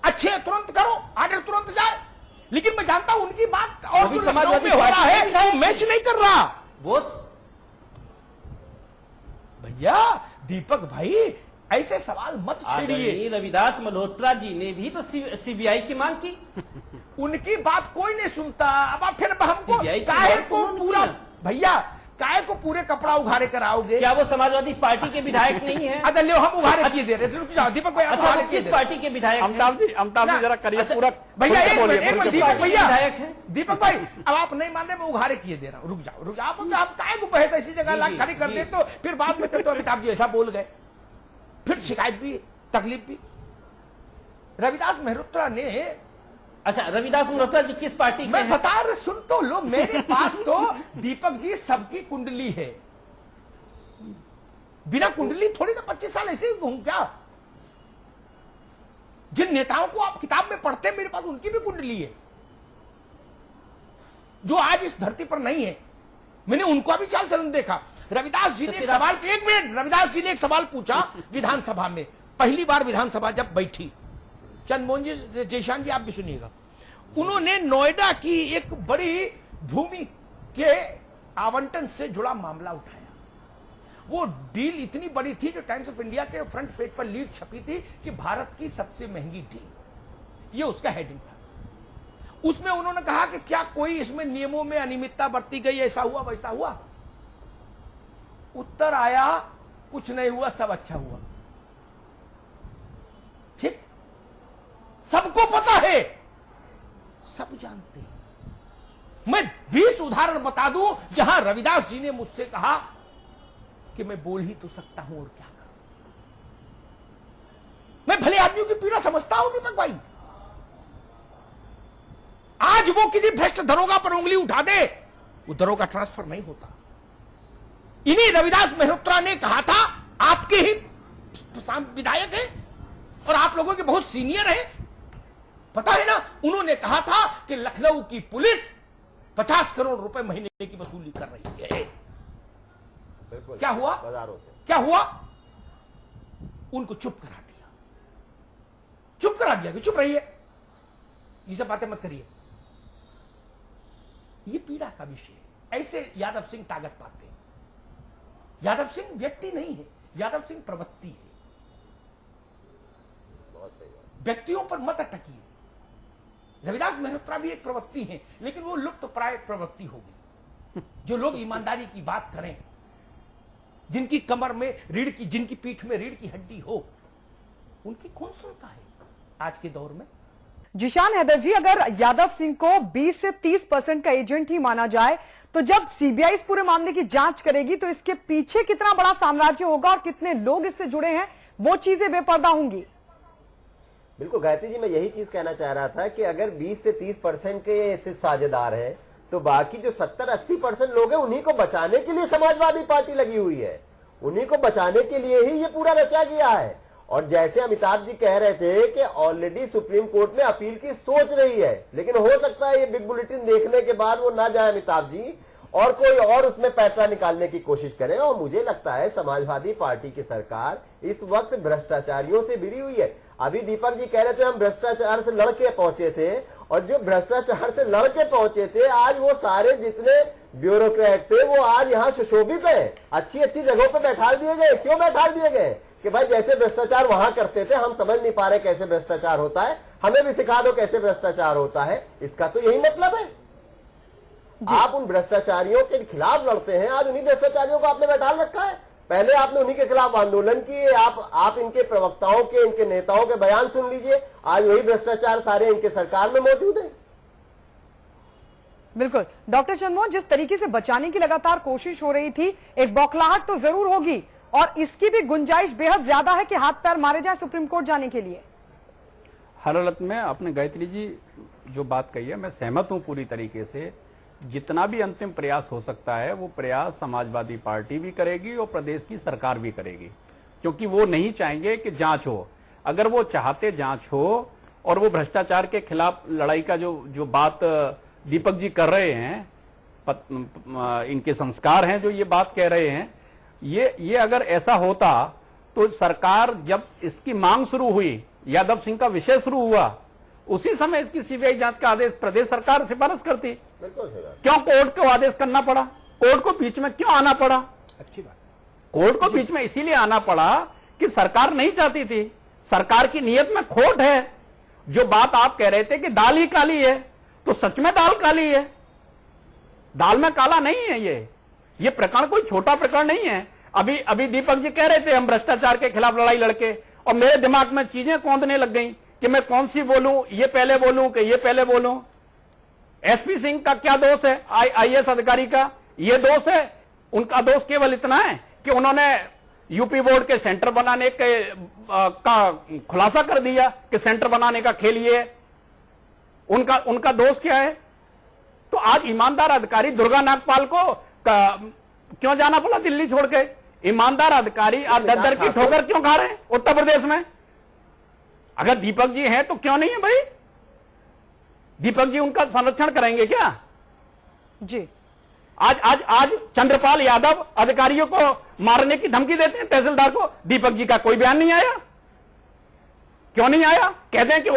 अच्छे तुरंत करो, आर्डर तुरंत जाए। लेकिन मैं जानता हूं उनकी बात और जो समाजवादी हो रहा है वो मैच नहीं कर रहा। वो भैया दीपक भाई, ऐसे सवाल मत छेड़िए। रविदास मल्होत्रा जी ने भी तो सीबीआई की मांग की, उनकी बात कोई नहीं सुनता। अब आप फिर हमको काहे को पूरा, भैया काहे को पूरे कपड़ा उघारे कराओगे? क्या वो समाजवादी पार्टी के विधायक नहीं है? अच्छा लो, हम उघारे किए दे रहे थे। दीपक भाई, अच्छा किस पार्टी के विधायक? अमिताभ जी जरा करिए पूरा। भैया एक मिनट दीपक भैया, दीपक भाई अब आप नहीं मानने, में उघारे किए दे रहा हूं। रुक जाओ आप काहे को बहस ऐसी जगह खड़ी कर दे, तो फिर बाद में कहते अमिताभ जी ऐसा बोल गए, फिर शिकायत भी, तकलीफ भी। रविदास मेहरोत्रा ने, अच्छा रविदास मल्होत्रा जी किस पार्टी के? मैं बता रहा, सुन तो लो, मेरे पास तो दीपक जी सबकी कुंडली है। बिना कुंडली थोड़ी ना 25 साल ऐसे ही घूम क्या? जिन नेताओं को आप किताब में पढ़ते हैं, मेरे पास उनकी भी कुंडली है, जो आज इस धरती पर नहीं है। मैंने उनका भी चाल चलन देखा। रविदास जी ने एक सवाल, एक मिनट, रविदास जी ने एक सवाल पूछा विधानसभा में, पहली बार विधानसभा जब बैठी, चंद्रमोहन जी, जयशान जी आप भी सुनिएगा, उन्होंने नोएडा की एक बड़ी भूमि के आवंटन से जुड़ा मामला उठाया। वो डील इतनी बड़ी थी जो टाइम्स ऑफ इंडिया के फ्रंट पेज पर लीड छपी थी कि भारत की सबसे महंगी डील, ये उसका हेडिंग था। उसमें उन्होंने कहा कि क्या कोई इसमें नियमों में अनियमितता बरती गई, ऐसा हुआ वैसा हुआ। उत्तर आया कुछ नहीं हुआ, सब अच्छा हुआ। ठीक, सबको पता है, सब जानते हैं। मैं 20 उदाहरण बता दूं जहां रविदास जी ने मुझसे कहा कि मैं बोल ही तो सकता हूं और क्या करूं। मैं भले आदमियों की पीड़ा समझता हूं दीपक भाई। आज वो किसी भ्रष्ट दरोगा पर उंगली उठा दे, वो दरोगा ट्रांसफर नहीं होता। इन्हीं रविदास मेहरोत्रा ने कहा था, आपके ही विधायक हैं और आप लोगों के बहुत सीनियर हैं, पता है ना। उन्होंने कहा था कि लखनऊ की पुलिस 50 करोड़ रुपए महीने की वसूली कर रही है। क्या हुआ? बाजारों से क्या हुआ? उनको चुप करा दिया, चुप करा दिया कि चुप रहिए, ये सब बातें मत करिए। ये पीड़ा का विषय है। ऐसे यादव सिंह ताकत पाते हैं। यादव सिंह व्यक्ति नहीं है, यादव सिंह प्रवृत्ति है। बहुत सही बात। व्यक्तियों पर मत अटकिए। रविदास मेहरोत्रा भी एक प्रवृत्ति है, लेकिन वो लुप्त प्राय प्रवृत्ति होगी। जो लोग ईमानदारी की बात करें, जिनकी कमर में रीढ़ की, जिनकी पीठ में रीढ़ की हड्डी हो, उनकी कौन सुनता है आज के दौर में। जिशान हैदर जी, अगर यादव सिंह को 20 से 30% का एजेंट ही माना जाए, तो जब सीबीआई इस पूरे मामले की जांच करेगी तो इसके पीछे कितना बड़ा साम्राज्य होगा और कितने लोग इससे जुड़े हैं, वो चीजें बेपर्दा होंगी। बिल्कुल गायत्री जी, मैं यही चीज कहना चाह रहा था कि अगर 20 से 30% के सिर्फ साझेदार हैं, तो बाकी जो 70-80% लोग हैं, उन्हीं को बचाने के लिए समाजवादी पार्टी लगी हुई है। उन्हीं को बचाने के लिए ही ये पूरा रचा गया है। और जैसे अमिताभ जी कह रहे थे कि ऑलरेडी सुप्रीम कोर्ट में अपील की सोच रही है, लेकिन हो सकता है ये बिग बुलेटिन देखने के बाद वो ना जाए अमिताभ जी, और कोई और उसमें पैसा निकालने की कोशिश करे। और मुझे लगता है समाजवादी पार्टी की सरकार इस वक्त भ्रष्टाचारियों से भिड़ी हुई है। अभी दीपक जी कह रहे थे हम भ्रष्टाचार से लड़के पहुंचे थे, और जो भ्रष्टाचार से लड़के पहुंचे थे, आज वो सारे जितने ब्यूरोक्रेट थे वो आज यहाँ सुशोभित है, अच्छी अच्छी जगहों पे बैठाल दिए गए। क्यों बैठाल दिए गए? कि भाई जैसे भ्रष्टाचार वहां करते थे, हम समझ नहीं पा रहे कैसे भ्रष्टाचार होता है, हमें भी सिखा दो कैसे भ्रष्टाचार होता है। इसका तो यही मतलब है। आप उन भ्रष्टाचारियों के खिलाफ लड़ते हैं, आज उन्हीं भ्रष्टाचारियों को आपने बैठाल रखा है। पहले आपने उन्हीं के खिलाफ आंदोलन किए। आप इनके प्रवक्ताओं के, इनके नेताओं के बयान सुन लीजिए, आज वही भ्रष्टाचार सारे इनके सरकार में मौजूद है। बिल्कुल डॉक्टर चंद्रमोहन, जिस तरीके से बचाने की लगातार कोशिश हो रही थी, एक बौखलाहट तो जरूर होगी, और इसकी भी गुंजाइश बेहद ज्यादा है कि हाथ पैर मारे जाए सुप्रीम कोर्ट जाने के लिए। हर हालत में आपने गायत्री जी जो बात कही है, मैं सहमत हूं पूरी तरीके से। जितना भी अंतिम प्रयास हो सकता है वो प्रयास समाजवादी पार्टी भी करेगी और प्रदेश की सरकार भी करेगी, क्योंकि वो नहीं चाहेंगे कि जांच हो। अगर वो चाहते जांच हो और वो भ्रष्टाचार के खिलाफ लड़ाई का जो बात दीपक जी कर रहे हैं, इनके संस्कार हैं जो ये बात कह रहे हैं, ये अगर ऐसा होता तो सरकार जब इसकी मांग शुरू हुई, यादव सिंह का विषय शुरू हुआ, उसी समय इसकी सीबीआई जांच का आदेश प्रदेश सरकार सिफारिश करती। क्यों कोर्ट को आदेश करना पड़ा? कोर्ट को बीच में क्यों आना पड़ा? अच्छी बात। कोर्ट को बीच में इसीलिए आना पड़ा कि सरकार नहीं चाहती थी, सरकार की नीयत में खोट है। जो बात आप कह रहे थे कि दाल ही काली है, तो सच में दाल काली है, दाल में काला नहीं है। ये प्रकरण कोई छोटा प्रकरण नहीं है। अभी दीपक जी कह रहे थे हम भ्रष्टाचार के खिलाफ लड़ाई लड़के, और मेरे दिमाग में चीजें कौंधने लग गई कि मैं कौन सी बोलूं, ये पहले बोलूं कि ये पहले बोलूं। एसपी सिंह का क्या दोष है? आईएएस अधिकारी का ये दोष है। उनका दोष केवल इतना है कि उन्होंने यूपी बोर्ड के सेंटर बनाने का खुलासा कर दिया कि सेंटर बनाने का खेल ये है। उनका दोष क्या है? तो आज ईमानदार अधिकारी दुर्गा नागपाल को क्यों जाना पड़ा दिल्ली छोड़ के? ईमानदार अधिकारी आज दर की ठोकर क्यों खा रहे हैं उत्तर प्रदेश में? अगर दीपक जी हैं तो क्यों नहीं है भाई? दीपक जी उनका संरक्षण करेंगे क्या? जी आज चंद्रपाल यादव अधिकारियों को मारने की धमकी देते हैं तहसीलदार को, दीपक जी का कोई बयान नहीं आया। क्यों नहीं आया? कहते हैं कि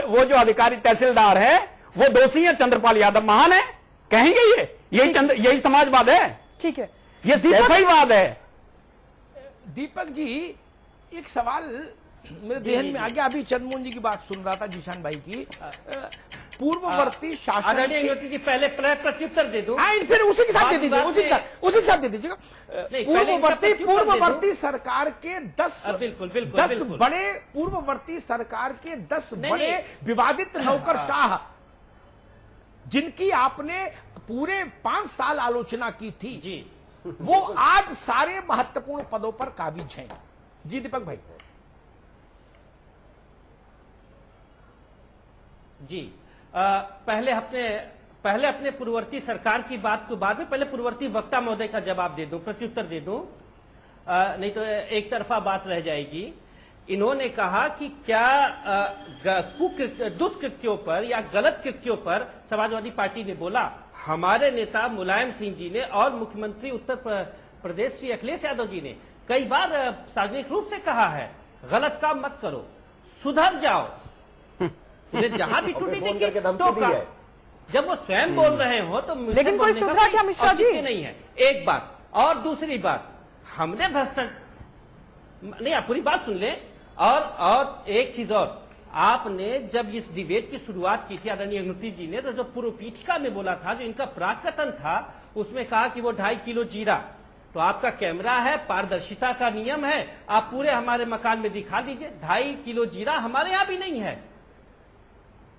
वो जो अधिकारी तहसीलदार है वो दोषी है, चंद्रपाल यादव महान है, कहेंगे यही समाजवाद है? ठीक है, ये सैफईवाद है। दीपक जी, एक सवाल मेरे ध्यान में आ गया, अभी चंद्रमोहन जी की बात सुन रहा था, जीशान भाई की। पूर्ववर्ती शासन आदरणीय अंगूठी जी, पहले प्रत्युत्तर दे दूं, फिर उसी के साथ दे दीजिए, उसी के साथ दे दीजिएगा। पूर्ववर्ती सरकार के 10 बड़े पूर्ववर्ती सरकार के 10 बड़े विवादित नौकरशाह, जिनकी आपने पूरे 5 साल आलोचना की थी जी, वो आज सारे महत्वपूर्ण पदों पर काबिज हैं। जी दीपक भाई। जी पहले अपने पूर्ववर्ती सरकार की बात को बाद में, पहले पूर्ववर्ती वक्ता महोदय का जवाब दे दूं, प्रत्युत्तर दे दूं, नहीं तो एक तरफा बात रह जाएगी। इन्होंने कहा कि क्या दुष्कृत्यों पर या गलत कृत्यों पर समाजवादी पार्टी ने बोला? हमारे नेता मुलायम सिंह जी ने और मुख्यमंत्री उत्तर प्रदेश श्री अखिलेश यादव जी ने कई बार सार्वजनिक रूप से कहा है, गलत काम मत करो, सुधर जाओ। जहां भी त्रुटि देखी तो जब वो स्वयं बोल रहे हो तो, लेकिन कोई सुधरा क्या मिश्रा जी? नहीं है, एक बात। और दूसरी बात, हमने भ्रष्टाचार नहीं, आप पूरी बात सुन लें। और एक चीज और, आपने जब इस डिबेट की शुरुआत की थी आदरणीय अंगूठी जी ने, तो जो पूर्व पीठिका में बोला था, जो इनका प्राकथन था, उसमें कहा कि वो 2.5 किलो जीरा, तो आपका कैमरा है, पारदर्शिता का नियम है, आप पूरे हमारे मकान में दिखा दीजिए। 2.5 किलो जीरा हमारे यहां भी नहीं है,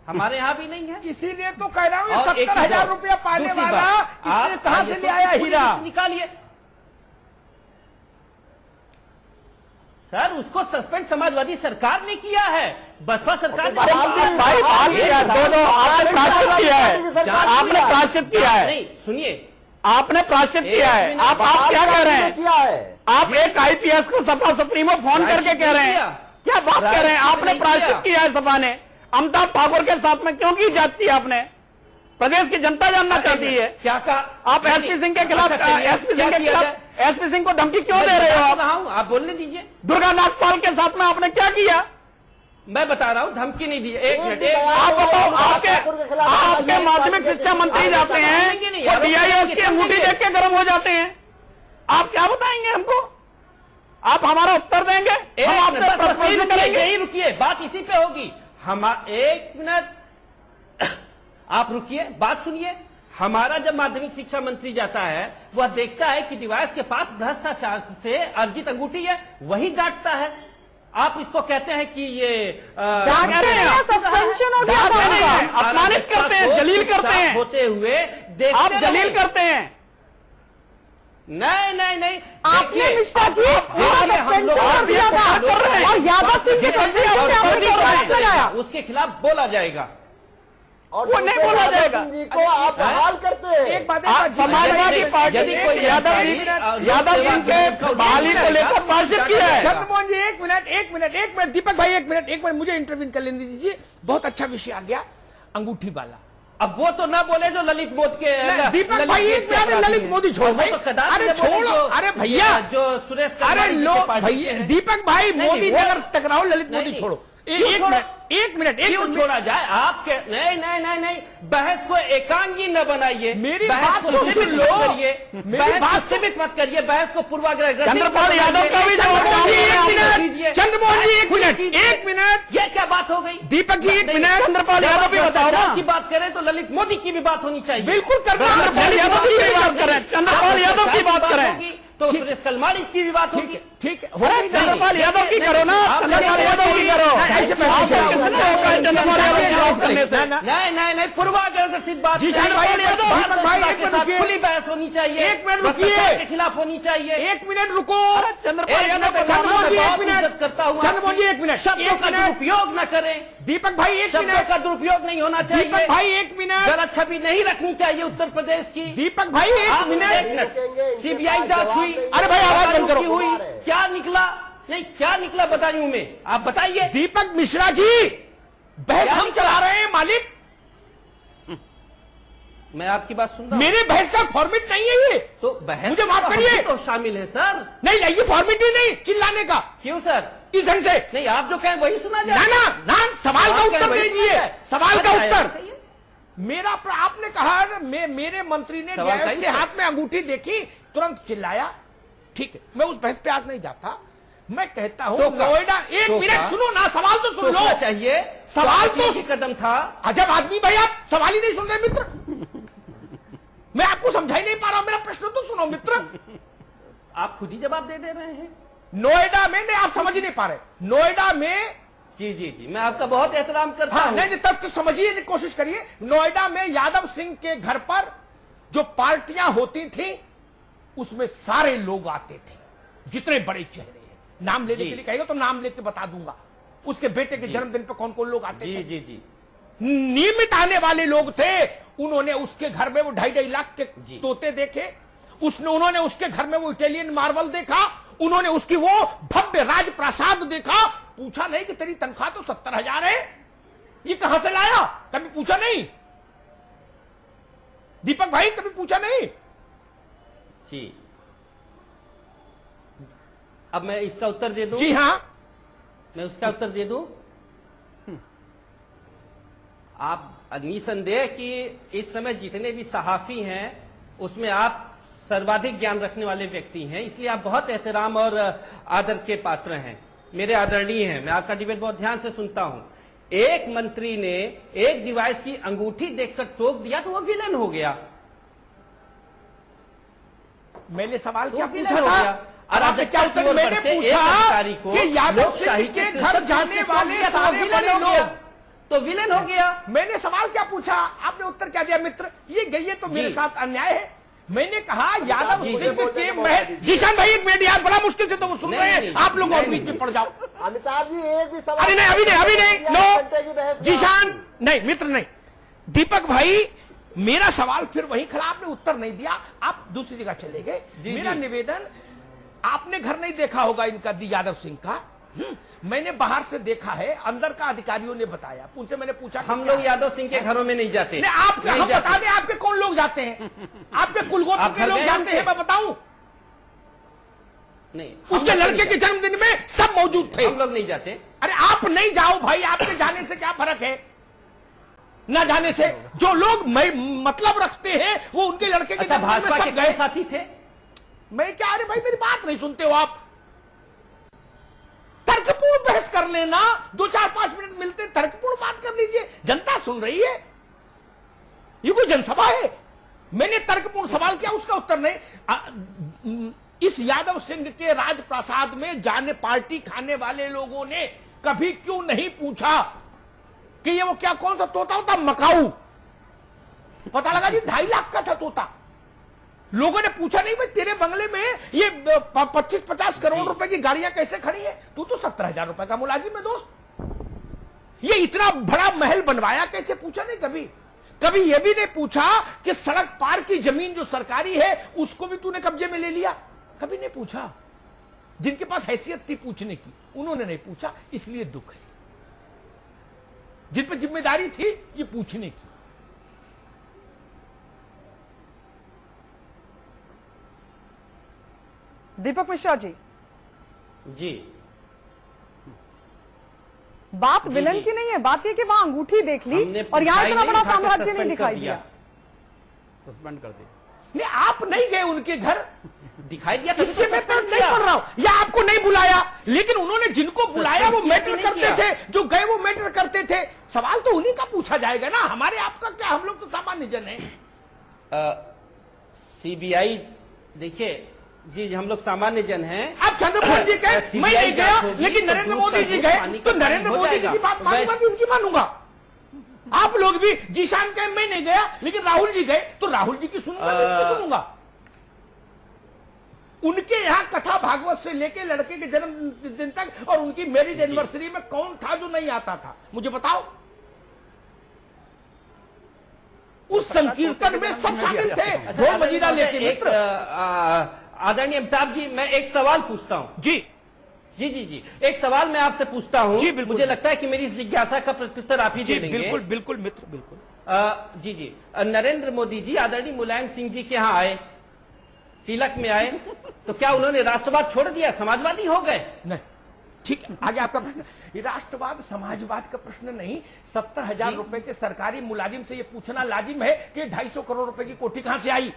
हमारे यहां भी नहीं है। इसीलिए तो कह रहा हूं, 70,000 रुपया पाने वाला आप कहां से ले आया हीरा? निकालिए सर, उसको सस्पेंड समाजवादी सरकार ने किया है, बसपा सरकार ने आपने प्राश्चित किया है। नहीं सुनिए, आपने प्राश्चित किया है। आप क्या कह रहे हैं? आप एक आईपीएस को सपा सुप्रीमो फोन करके कह रहे हैं, क्या बात कह रहे हैं? आपने प्राश्चित किया है सपा ने। अमिताभ ठाकुर के साथ में क्यों की जाती है आपने? प्रदेश की जनता जानना चाहती है। क्या कहा आप एसपी सिंह के खिलाफ, एसपी सिंह को धमकी क्यों दे रहे हो? आप बोलने दीजिए। दुर्गा नागपाल के साथ में आपने क्या किया? मैं बता रहा हूं, धमकी नहीं दी। एक मिनट, आप बताओ। आपके माध्यमिक शिक्षा मंत्री जाते हैं और डीआईएस की अंगूठी देख के गर्म हो जाते हैं। आप क्या बताएंगे हमको? आप हमारा उत्तर देंगे? हम आपसे प्रश्न करेंगे। यही रुकिए, बात इसी पे होगी। हम एक मिनट आप रुकिए, बात सुनिए। हमारा जब माध्यमिक शिक्षा मंत्री जाता है, वह देखता है कि डिवाइस के पास भ्रष्टाचार से अर्जित अंगूठी है, वही डांटता है। आप इसको कहते हैं कि ये सस्पेंशन हो गया, अपमानित करते हैं, जलील करते हैं, होते हुए आप जलील करते हैं। नहीं, आपने मिश्रा जी सस्पेंशन कर दिया था और यादव सिंह की लगाया, उसके खिलाफ बोला जाएगा और वो नहीं बोला जाएगा। जी को आप बहाल करते हैं। एक बात, समाजवादी पार्टी यादव सिंह के बहाली को लेकर भाषित किया है। चंद्रमोहन जी एक मिनट, दीपक भाई एक मिनट, मुझे इंटरव्यू कर लेने दीजिए। बहुत अच्छा विषय आ गया, अंगूठी वाला। अब वो तो ना बोले जो ललित मोदी के, दीपक भाई एक मिनट, ललित मोदी छोड़ो भाई, अरे छोड़ो, अरे भैया जो सुरेश, अरे लो भैया, दीपक भाई मोदी अगर टकराओ, ललित मोदी छोड़ो। एक मिनट क्यों छोड़ा जाए? आपके नहीं, बहस को एकांगी न बनाइए, मेरी बहस बात को सुन लो, मेरी बात सीमित मत करिए, बहस को पूर्वाग्रह। चंद्रपाल यादव का भी चंद्रमोहन जी एक मिनट, ये क्या बात हो गई? दीपक जी एक मिनट, चंद्रपाल यादव भी बताओ ना। की बात करें तो ललित मोदी की भी बात होनी चाहिए। बिल्कुल चंद्रपाल यादव की बात करें, चंद्रपाल यादव की बात करें तो सुरेश कलमाड़ी की भी बात होगी। ठीक है, चंद्रपाल यादव की करो ना, चंद्रपाल यादव की करो। नहीं, पूर्वाग्रह सिद्ध बात। खुली बहस होनी चाहिए, एक मिनट रुकिए, के खिलाफ होनी चाहिए। एक मिनट रुको, चंद्रपाल यादव करता हुआ चंद्रमोहन जी एक मिनट, शब्दों का दुरुपयोग न करें। दीपक भाई एक मिनट का दुरुपयोग नहीं होना चाहिए। दीपक भाई एक मिनट, गलत छवि नहीं रखनी चाहिए उत्तर प्रदेश की। दीपक भाई एक मिनट, सीबीआई जांच हुई, अरे भाई आवाज बंद करो। हुई, क्या निकला? नहीं, क्या निकला बताइए मैं, आप बताइए। दीपक मिश्रा जी, बहस हम चला रहे हैं मालिक, मैं आपकी बात सुन रहा हूं। मेरे बहस का फॉर्मेट नहीं है ये, तो बहस मुझे माफ करिए, तो शामिल है सर। नहीं, ये फॉर्मेट ही नहीं चिल्लाने का। क्यों सर? इस ढंग से नहीं, आप जो कहें वही सुना जाए। ना, सवाल का उत्तर दीजिए, सवाल का उत्तर। आपने कहा मेरे मंत्री ने गैस के हाथ में अंगूठी देखी तुरंत चिल्लाया। ठीक है, मैं उस बहस पे आज नहीं जाता। मैं कहता हूं नोएडा, एक मिनट सुनो ना, सवाल तो सुन लो। चाहिए सवाल तो कदम था। अजब आदमी भाई, आप सवाल ही नहीं सुन रहे मित्र। मैं आपको समझा ही नहीं पा रहा हूं, मेरा प्रश्न तो सुनो मित्र। आप खुद ही जवाब दे रहे हैं। नोएडा में नहीं, आप समझ ही नहीं पा रहे। नोएडा में जी, मैं आपका बहुत एहतराम करता हूं। नहीं, तब तो समझिए, कोशिश करिए। नोएडा में यादव सिंह के घर पर जो पार्टियां होती थी उसमें सारे लोग आते थे, जितने बड़े चेहरे हैं। नाम लेने के लिए कहेगा तो नाम लेके बता दूंगा। उसके बेटे के जन्मदिन पर कौन कौन लोग आते थे। जी, नियमित आने वाले लोग थे। उन्होंने उसके घर में वो 2.5 लाख के तोते देखे, उन्होंने उसके घर में वो इटालियन मार्बल देखा, उन्होंने उसकी वो भव्य राजप्रासाद देखा। पूछा नहीं कि तेरी तनख्वाह तो 70,000 है, ये कहां से लाया? कभी पूछा नहीं दीपक भाई, कभी पूछा नहीं? जी, अब मैं इसका उत्तर दे दूं? जी हां, मैं उसका उत्तर दे दूं। आप निसंदेह कि इस समय जितने भी सहाफी हैं उसमें आप सर्वाधिक ज्ञान रखने वाले व्यक्ति हैं, इसलिए आप बहुत एहतराम और आदर के पात्र हैं, मेरे आदरणीय हैं। मैं आपका डिबेट बहुत ध्यान से सुनता हूं। एक मंत्री ने एक डिवाइस की अंगूठी देखकर टोक दिया तो वो विलन हो गया। मैंने सवाल क्या विलन पूछा हो था गया। और आपने क्या उत्तर? मैंने पूछा कि यादव सिंह के घर जाने वाले सारे बड़े लोग तो विलन हो गया। मैंने सवाल क्या पूछा, आपने उत्तर क्या दिया मित्र? ये तो मेरे साथ अन्याय है। मैंने कहा यादव सिंह के महल। जीशान भाई एक मिनट यार, बड़ा मुश्किल से तो वो सुन रहे हैं, आप लोग और बीच में पड़ जाओ। अमिताभ जी एक भी सवाल। अरे नहीं, अभी नहीं नो जीशान, नहीं मित्र नहीं। दीपक भाई, मेरा सवाल फिर वही खड़ा, आपने उत्तर नहीं दिया, आप दूसरी जगह चले गए। मेरा निवेदन, आपने घर नहीं देखा होगा इनका, यादव सिंह का। मैंने बाहर से देखा है, अंदर का अधिकारियों ने बताया। उनसे मैंने पूछा, हम लोग यादव सिंह के घरों में नहीं जाते। हम बता दें आपके कौन लोग जाते हैं? आपके कुलगोत्र के लोग जाते हैं, मैं बताऊं? नहीं, उसके लड़के के जन्मदिन में सब मौजूद थे। हम लोग नहीं जाते। अरे आप नहीं जाओ भाई, आपके जाने से क्या फर्क है ना जाने से? जो लोग मतलब रखते हैं वो उनके लड़के के जन्मदिन में सब गए। साथी थे। मैं क्या, अरे भाई मेरी बात नहीं सुनते हो आप? तर्कपूर्ण बहस कर लेना, 2-4-5 मिनट मिलते, तर्कपूर्ण बात कर लीजिए, जनता सुन रही है। ये कोई जनसभा है? मैंने तर्कपूर्ण सवाल किया, उसका उत्तर नहीं। इस यादव सिंह के राजप्रासाद में जाने पार्टी खाने वाले लोगों ने कभी क्यों नहीं पूछा कि ये वो क्या, कौन सा तोता होता, मकाऊ? पता लगा जी 2.5 लाख का था तोता। लोगों ने पूछा नहीं भाई तेरे बंगले में ये 25-50 करोड़ रुपए की गाड़ियां कैसे खड़ी है? तू तो 70,000 रुपए का मुलाजिम है दोस्त। ये इतना बड़ा महल बनवाया कैसे? पूछा नहीं कभी। कभी यह भी नहीं पूछा कि सड़क पार की जमीन जो सरकारी है उसको भी तूने कब्जे में ले लिया? कभी नहीं पूछा। जिनके पास हैसियत थी पूछने की, उन्होंने नहीं पूछा, इसलिए दुख है। जिन पर जिम्मेदारी थी ये पूछने की। दीपक मिश्रा जी, बात विलन की नहीं है, बात ये कि वहां अंगूठी देख ली और यहां इतना बड़ा साम्राज्य नहीं दिखाई दिया। सस्पेंड कर दिया। नहीं, आप नहीं गए उनके घर, दिखाई दिया। इससे मैं तो नहीं पढ़ रहा हूं, या आपको नहीं बुलाया, लेकिन उन्होंने जिनको बुलाया वो मैटर करते थे, जो गए वो मैटर करते थे। सवाल तो उन्हीं का पूछा जाएगा ना, हमारे आपका क्या? हम लोग तो सामान्य जन हैं। सीबीआई, देखिए जी, हम लोग सामान्य जन हैं। आप चंद्रपूर जी गए, मैं नहीं गया, लेकिन नरेंद्र मोदी जी गए, तो नरेंद्र मोदी जी की बात मानूंगा कि उनकी मानूंगा। आप लोग भी, जीशान कहे मैं नहीं गया, लेकिन राहुल जी गए, तो राहुल जी की सुनूंगा, उनकी सुनूंगा। उनके यहाँ कथा भागवत से लेके लड़के के जन्मदिन तक और उनकी मैरिज एनिवर्सरी में कौन था जो नहीं आता था? मुझे बताओ। उस संकीर्तन में सब शामिल थे, ढोल मजीरा लेके। मित्र आदरणीय अमिताभ जी, मैं एक सवाल पूछता हूं। जी, एक सवाल मैं आपसे पूछता हूं। जी, बिल्कुल। मुझे लगता है कि मेरी इस जिज्ञासा का प्रत्युत्तर आप ही दे देंगे। बिल्कुल मित्र, बिल्कुल। जी, नरेंद्र मोदी जी आदरणीय मुलायम सिंह जी के यहाँ आए, तिलक में आए, तो क्या उन्होंने राष्ट्रवाद छोड़ दिया, समाजवादी हो गए? नहीं। ठीक है, आगे आपका प्रश्न। ये राष्ट्रवाद समाजवाद का प्रश्न नहीं, 70,000 रुपए के सरकारी मुलाजिम से ये पूछना लाजिम है कि 250 करोड़ रुपए की कोठी कहां से आई।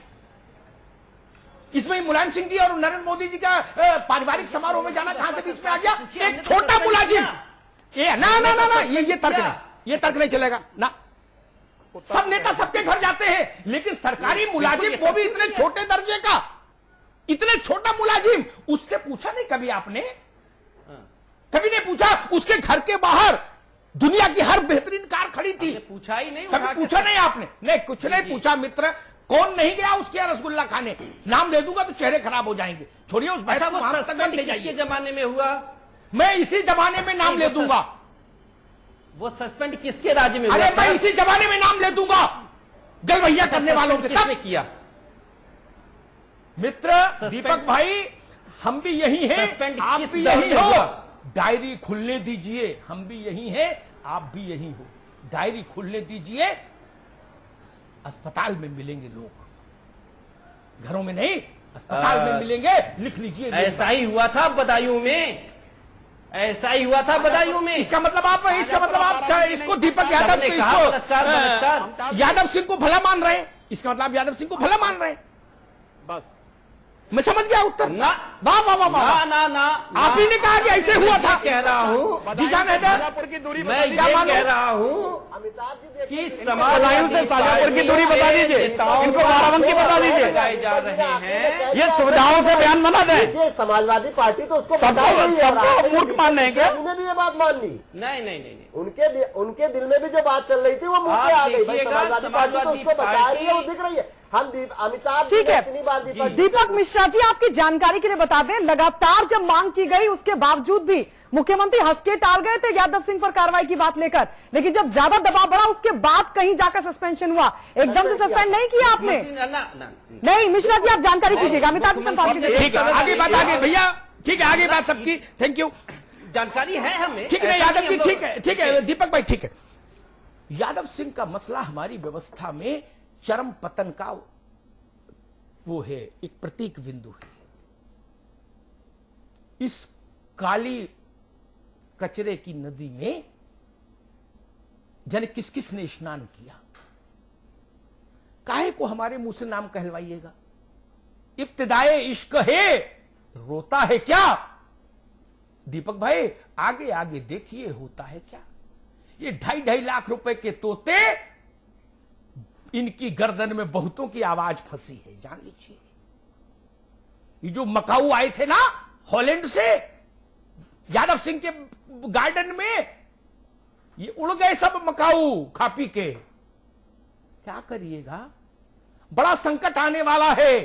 इसमें मुलायम सिंह जी और नरेंद्र मोदी जी का पारिवारिक समारोह में जाना कहां से बीच में आ गया। एक छोटा मुलाजिम, ये ना ना ना ना ये तर्क नहीं, ये तर्क नहीं चलेगा ना। सब नेता सबके घर जाते हैं, लेकिन सरकारी मुलाजिम, वो भी इतने छोटे दर्जे का, इतने छोटा मुलाजिम, उससे पूछा नहीं कभी आपने? कभी नहीं पूछा? उसके घर के बाहर दुनिया की हर बेहतरीन कार खड़ी थी, पूछा ही नहीं, कभी पूछा नहीं आपने? नहीं, कुछ नहीं पूछा मित्र। कौन नहीं गया उसके यहाँ रसगुल्ला खाने? नाम ले दूंगा तो चेहरे खराब हो जाएंगे। छोड़िए उस बहस को, वहां तक ले जाइए। जमाने में हुआ, मैं इसी जमाने में नाम ले दूंगा। वो सस्पेंड किसके राज्य में? अरे मैं इसी जमाने में नाम ले दूंगा, गलवैया करने वालों के। किसने किया? मित्र दीपक भाई, हम भी यही हैं, आप भी यही हो। डायरी खुलने दीजिए, हम भी यही हैं, आप भी यही हो। डायरी खुलने दीजिए, अस्पताल में मिलेंगे लोग, घरों में नहीं, अस्पताल में मिलेंगे। लिख लीजिए। ऐसा ही हुआ था बदायूं में, ऐसा ही हुआ था बदायूं में। इसका मतलब आप इसको दीपक यादव, इसको यादव सिंह को भला मान रहे हैं। इसका मतलब आप यादव सिंह को भला मान रहे हैं। बस मैं समझ गया उत्तर। ना वाह वाह वाह वाह, ना ना, आप ही ने कहा कि ऐसे हुआ था। कह रहा हूँ जिशान हैदर, शाजापुर की दूरी मैं ये कह रहा हूँ अमिताभ जी कि देखिए, बदायूं से शाजापुर की दूरी बता दीजिए, इनको बाराबंकी बता दीजिए। लगाए जा रहे हैं। ये सुविधाओं से बयान बना दें। देखिए, समाजवादी पार्टी तो उसको सबको बता रही है। सबको मूर्ख मान रहे हैं क्या? उन्होंने भी ये बात मान ली। नहीं, उनके दिल में भी जो बात चल रही थी वो मुंह पे आ गई। भाई, देखिएगा, समाजवादी पार्टी तो उसको बता रही है, वो पार्टी- दिख रही है। हम अमिताभ ठीक है। इतनी बार दीपक मिश्रा जी, आपकी जानकारी के लिए बता दें, लगातार जब मांग की गई उसके बावजूद भी मुख्यमंत्री हंस के टाल गए थे यादव सिंह पर कार्रवाई की बात लेकर, लेकिन जब ज्यादा दबाव बढ़ा उसके बाद कहीं जाकर सस्पेंशन हुआ। एकदम से सस्पेंड नहीं किया आपने? नहीं मिश्रा जी, आप जानकारी कीजिएगा। अमिताभ जी संपादक, ठीक है, आगे बात आगे भैया, ठीक है, आगे बात सबकी। थैंक यू, जानकारी है हमें। ठीक है यादव जी, ठीक है दीपक भाई, ठीक है। यादव सिंह का मसला हमारी व्यवस्था में चरम पतन का वो है, एक प्रतीक बिंदु है। इस काली कचरे की नदी में जाने किस किस ने स्नान किया। काहे को हमारे मुंह से नाम कहलवाइएगा? इब्तिदाए इश्क है, रोता है क्या? दीपक भाई आगे आगे देखिए होता है क्या। ये 2.5 लाख रुपए के तोते, इनकी गर्दन में बहुतों की आवाज फंसी है, जान लीजिए। ये जो मकाऊ आए थे ना हॉलैंड से यादव सिंह के गार्डन में, ये उड़ गए सब मकाऊ खा पी के। क्या करिएगा, बड़ा संकट आने वाला है।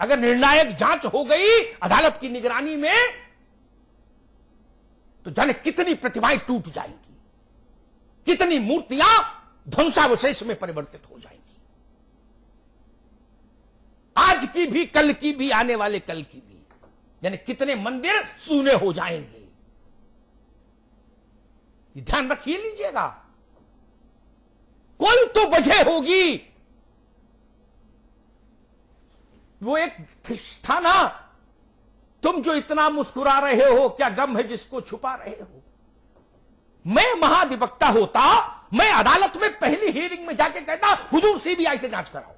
अगर निर्णायक जांच हो गई अदालत की निगरानी में तो जाने कितनी प्रतिमाएं टूट जाएंगी, कितनी मूर्तियां ध्वंसावशेष में परिवर्तित हो जाएंगी। आज की भी, कल की भी, आने वाले कल की भी, यानी कितने मंदिर सूने हो जाएंगे। ये ध्यान रखिए लीजिएगा। कोई तो वजह होगी। वो एक था ना, तुम जो इतना मुस्कुरा रहे हो, क्या गम है जिसको छुपा रहे हो। मैं महाधिवक्ता होता, मैं अदालत में पहली हियरिंग में जाके कहता हुजूर सीबीआई से जांच कराओ,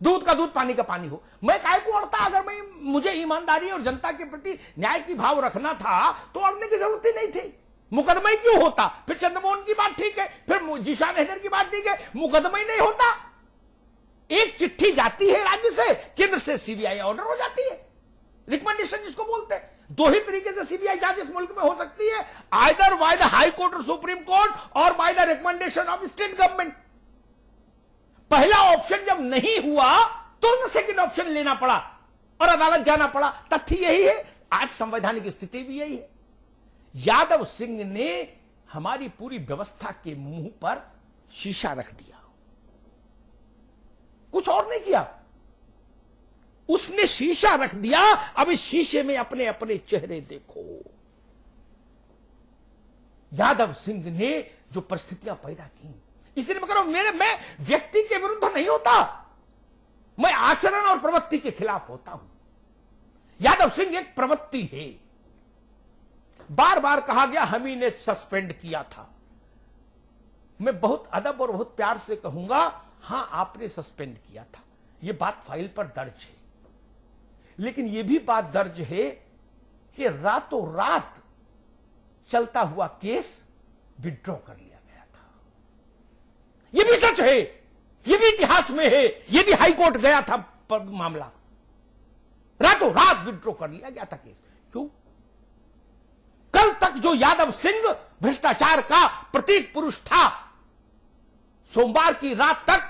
दूध का दूध पानी का पानी हो। मैं काहे को अड़ता? अगर मैं, मुझे ईमानदारी और जनता के प्रति न्याय की भाव रखना था तो अड़ने की जरूरत ही नहीं थी। मुकदमा ही क्यों होता? फिर चंद्रमोहन की बात ठीक है, फिर जिशान हैदर की बात ठीक है, मुकदमा ही नहीं होता। एक चिट्ठी जाती है राज्य से, केंद्र से सीबीआई ऑर्डर हो जाती है, रिकमेंडेशन जिसको बोलते हैं। दो ही तरीके से सीबीआई जांच इस मुल्क में हो सकती है, either by the high court और सुप्रीम कोर्ट और by the recommendation of state government. पहला ऑप्शन जब नहीं हुआ तो सेकंड ऑप्शन लेना पड़ा और अदालत जाना पड़ा। तथ्य यही है, आज संवैधानिक स्थिति भी यही है। यादव सिंह ने हमारी पूरी व्यवस्था के मुंह पर शीशा रख दिया, कुछ और नहीं किया। उसने शीशा रख दिया। अब इस शीशे में अपने अपने चेहरे देखो। यादव सिंह ने जो परिस्थितियां पैदा की, इसलिए मैं कह रहा हूं, मैं व्यक्ति के विरुद्ध नहीं होता, मैं आचरण और प्रवृत्ति के खिलाफ होता हूं। यादव सिंह एक प्रवृत्ति है, बार बार कहा गया हम ही ने सस्पेंड किया था। मैं बहुत अदब और बहुत प्यार से कहूंगा, हां आपने सस्पेंड किया था, यह बात फाइल पर दर्ज है। लेकिन यह भी बात दर्ज है कि रातों रात चलता हुआ केस विड्रॉ कर लिया गया था। यह भी सच है, यह भी इतिहास में है, यह भी हाई कोर्ट गया था मामला, रातों रात विड्रॉ कर लिया गया था केस। क्यों? कल तक जो यादव सिंह भ्रष्टाचार का प्रतीक पुरुष था, सोमवार की रात तक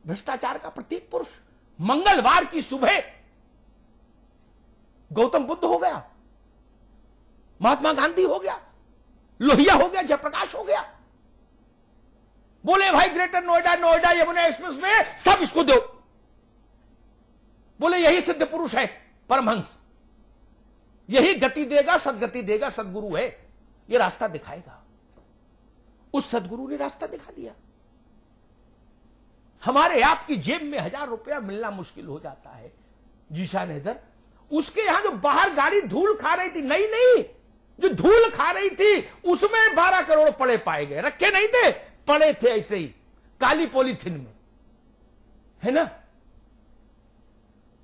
भ्रष्टाचार का प्रतीक पुरुष, मंगलवार की सुबह गौतम बुद्ध हो गया, महात्मा गांधी हो गया, लोहिया हो गया, जयप्रकाश हो गया। बोले भाई ग्रेटर नोएडा, नोएडा यमुना एक्सप्रेस में सब इसको दो। बोले यही सिद्ध पुरुष है, परमहंस, यही गति देगा, सदगति देगा, सदगुरु है, ये रास्ता दिखाएगा। उस सदगुरु ने रास्ता दिखा दिया। हमारे आपकी जेब में 1000 रुपया मिलना मुश्किल हो जाता है, जीशान हैदर, उसके यहां जो बाहर गाड़ी धूल खा रही थी, नहीं, जो धूल खा रही थी उसमें 12 करोड़ पड़े पाए गए, रखे नहीं थे, पड़े थे ऐसे ही काली पॉलीथिन में, है ना।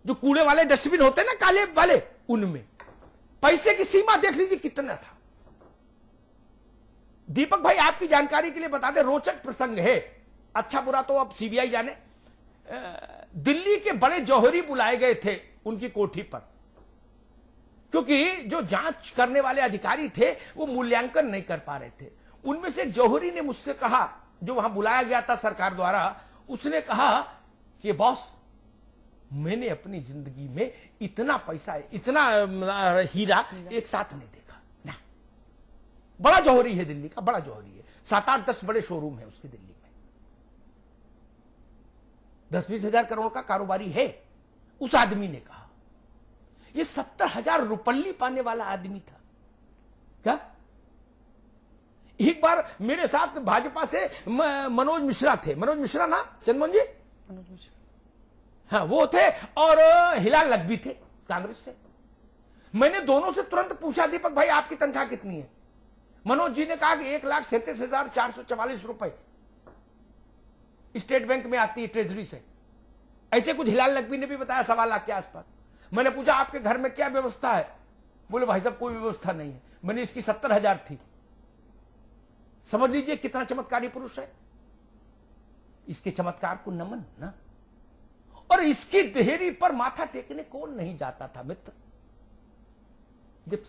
जो कूड़े वाले डस्टबिन होते हैं ना काले वाले, उनमें पैसे की सीमा देख लीजिए कितना था। दीपक भाई आपकी जानकारी के लिए बता दें, रोचक प्रसंग है, अच्छा बुरा तो अब सीबीआई जाने। दिल्ली के बड़े जौहरी बुलाए गए थे उनकी कोठी पर, क्योंकि जो जांच करने वाले अधिकारी थे वो मूल्यांकन नहीं कर पा रहे थे। उनमें से जौहरी ने मुझसे कहा, जो वहां बुलाया गया था सरकार द्वारा, उसने कहा कि बॉस मैंने अपनी जिंदगी में इतना पैसा, इतना हीरा एक साथ नहीं देखा ना। बड़ा जौहरी है, दिल्ली का बड़ा जौहरी है, 7-8-10 बड़े शोरूम है उसके दिल्ली में, 10-20 हजार करोड़ का कारोबारी है। उस आदमी ने कहा, ये 70,000 रुपल्ली पाने वाला आदमी था क्या? एक बार मेरे साथ भाजपा से मनोज मिश्रा थे, मनोज मिश्रा ना चंद्रमोहन जी, हाँ वो थे, और हिलाल नकवी थे कांग्रेस से। मैंने दोनों से तुरंत पूछा, दीपक भाई आपकी तनख्वाह कितनी है? मनोज जी ने कहा कि 1,37,444 रुपए स्टेट बैंक में आती है ट्रेजरी से। ऐसे कुछ हिलाल नकवी ने भी बताया 1.25 लाख के आसपास। मैंने पूछा आपके घर में क्या व्यवस्था है? बोले भाई साहब कोई व्यवस्था नहीं है। मैंने इसकी 70,000 थी। समझ लीजिए कितना चमत्कारी पुरुष है। इसके चमत्कार को नमन ना। और इसकी देहरी पर माथा टेकने कौन नहीं जाता था मित्र? जब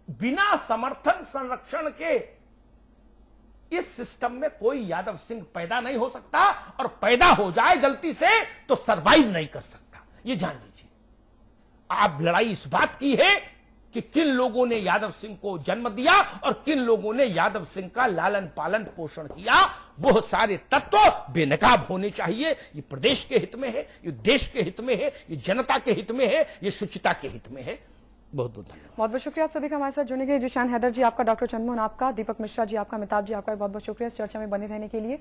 बिना समर्थन संरक्षण के इस सिस्टम में कोई यादव सिंह पैदा नहीं हो सकता, और पैदा हो जाए गलती से तो सरवाइव नहीं कर सकता। ये जान लीजिए। आप लड़ाई इस बात की है कि किन लोगों ने यादव सिंह को जन्म दिया और किन लोगों ने यादव सिंह का लालन पालन पोषण किया। वो सारे तत्व बेनकाब होने चाहिए। ये प्रदेश के हित में है, ये देश के हित में है, ये जनता के हित में है, ये शुचिता के हित में है। बहुत बहुत धन्यवाद। बहुत बहुत शुक्रिया आप सभी का हमारे साथ जुड़ने के लिए। जीशान हैदर जी आपका, डॉक्टर चंद्रमोहन आपका, दीपक मिश्रा जी आपका, अमिताभ जी आपका बहुत बहुत शुक्रिया इस चर्चा में बने रहने के लिए।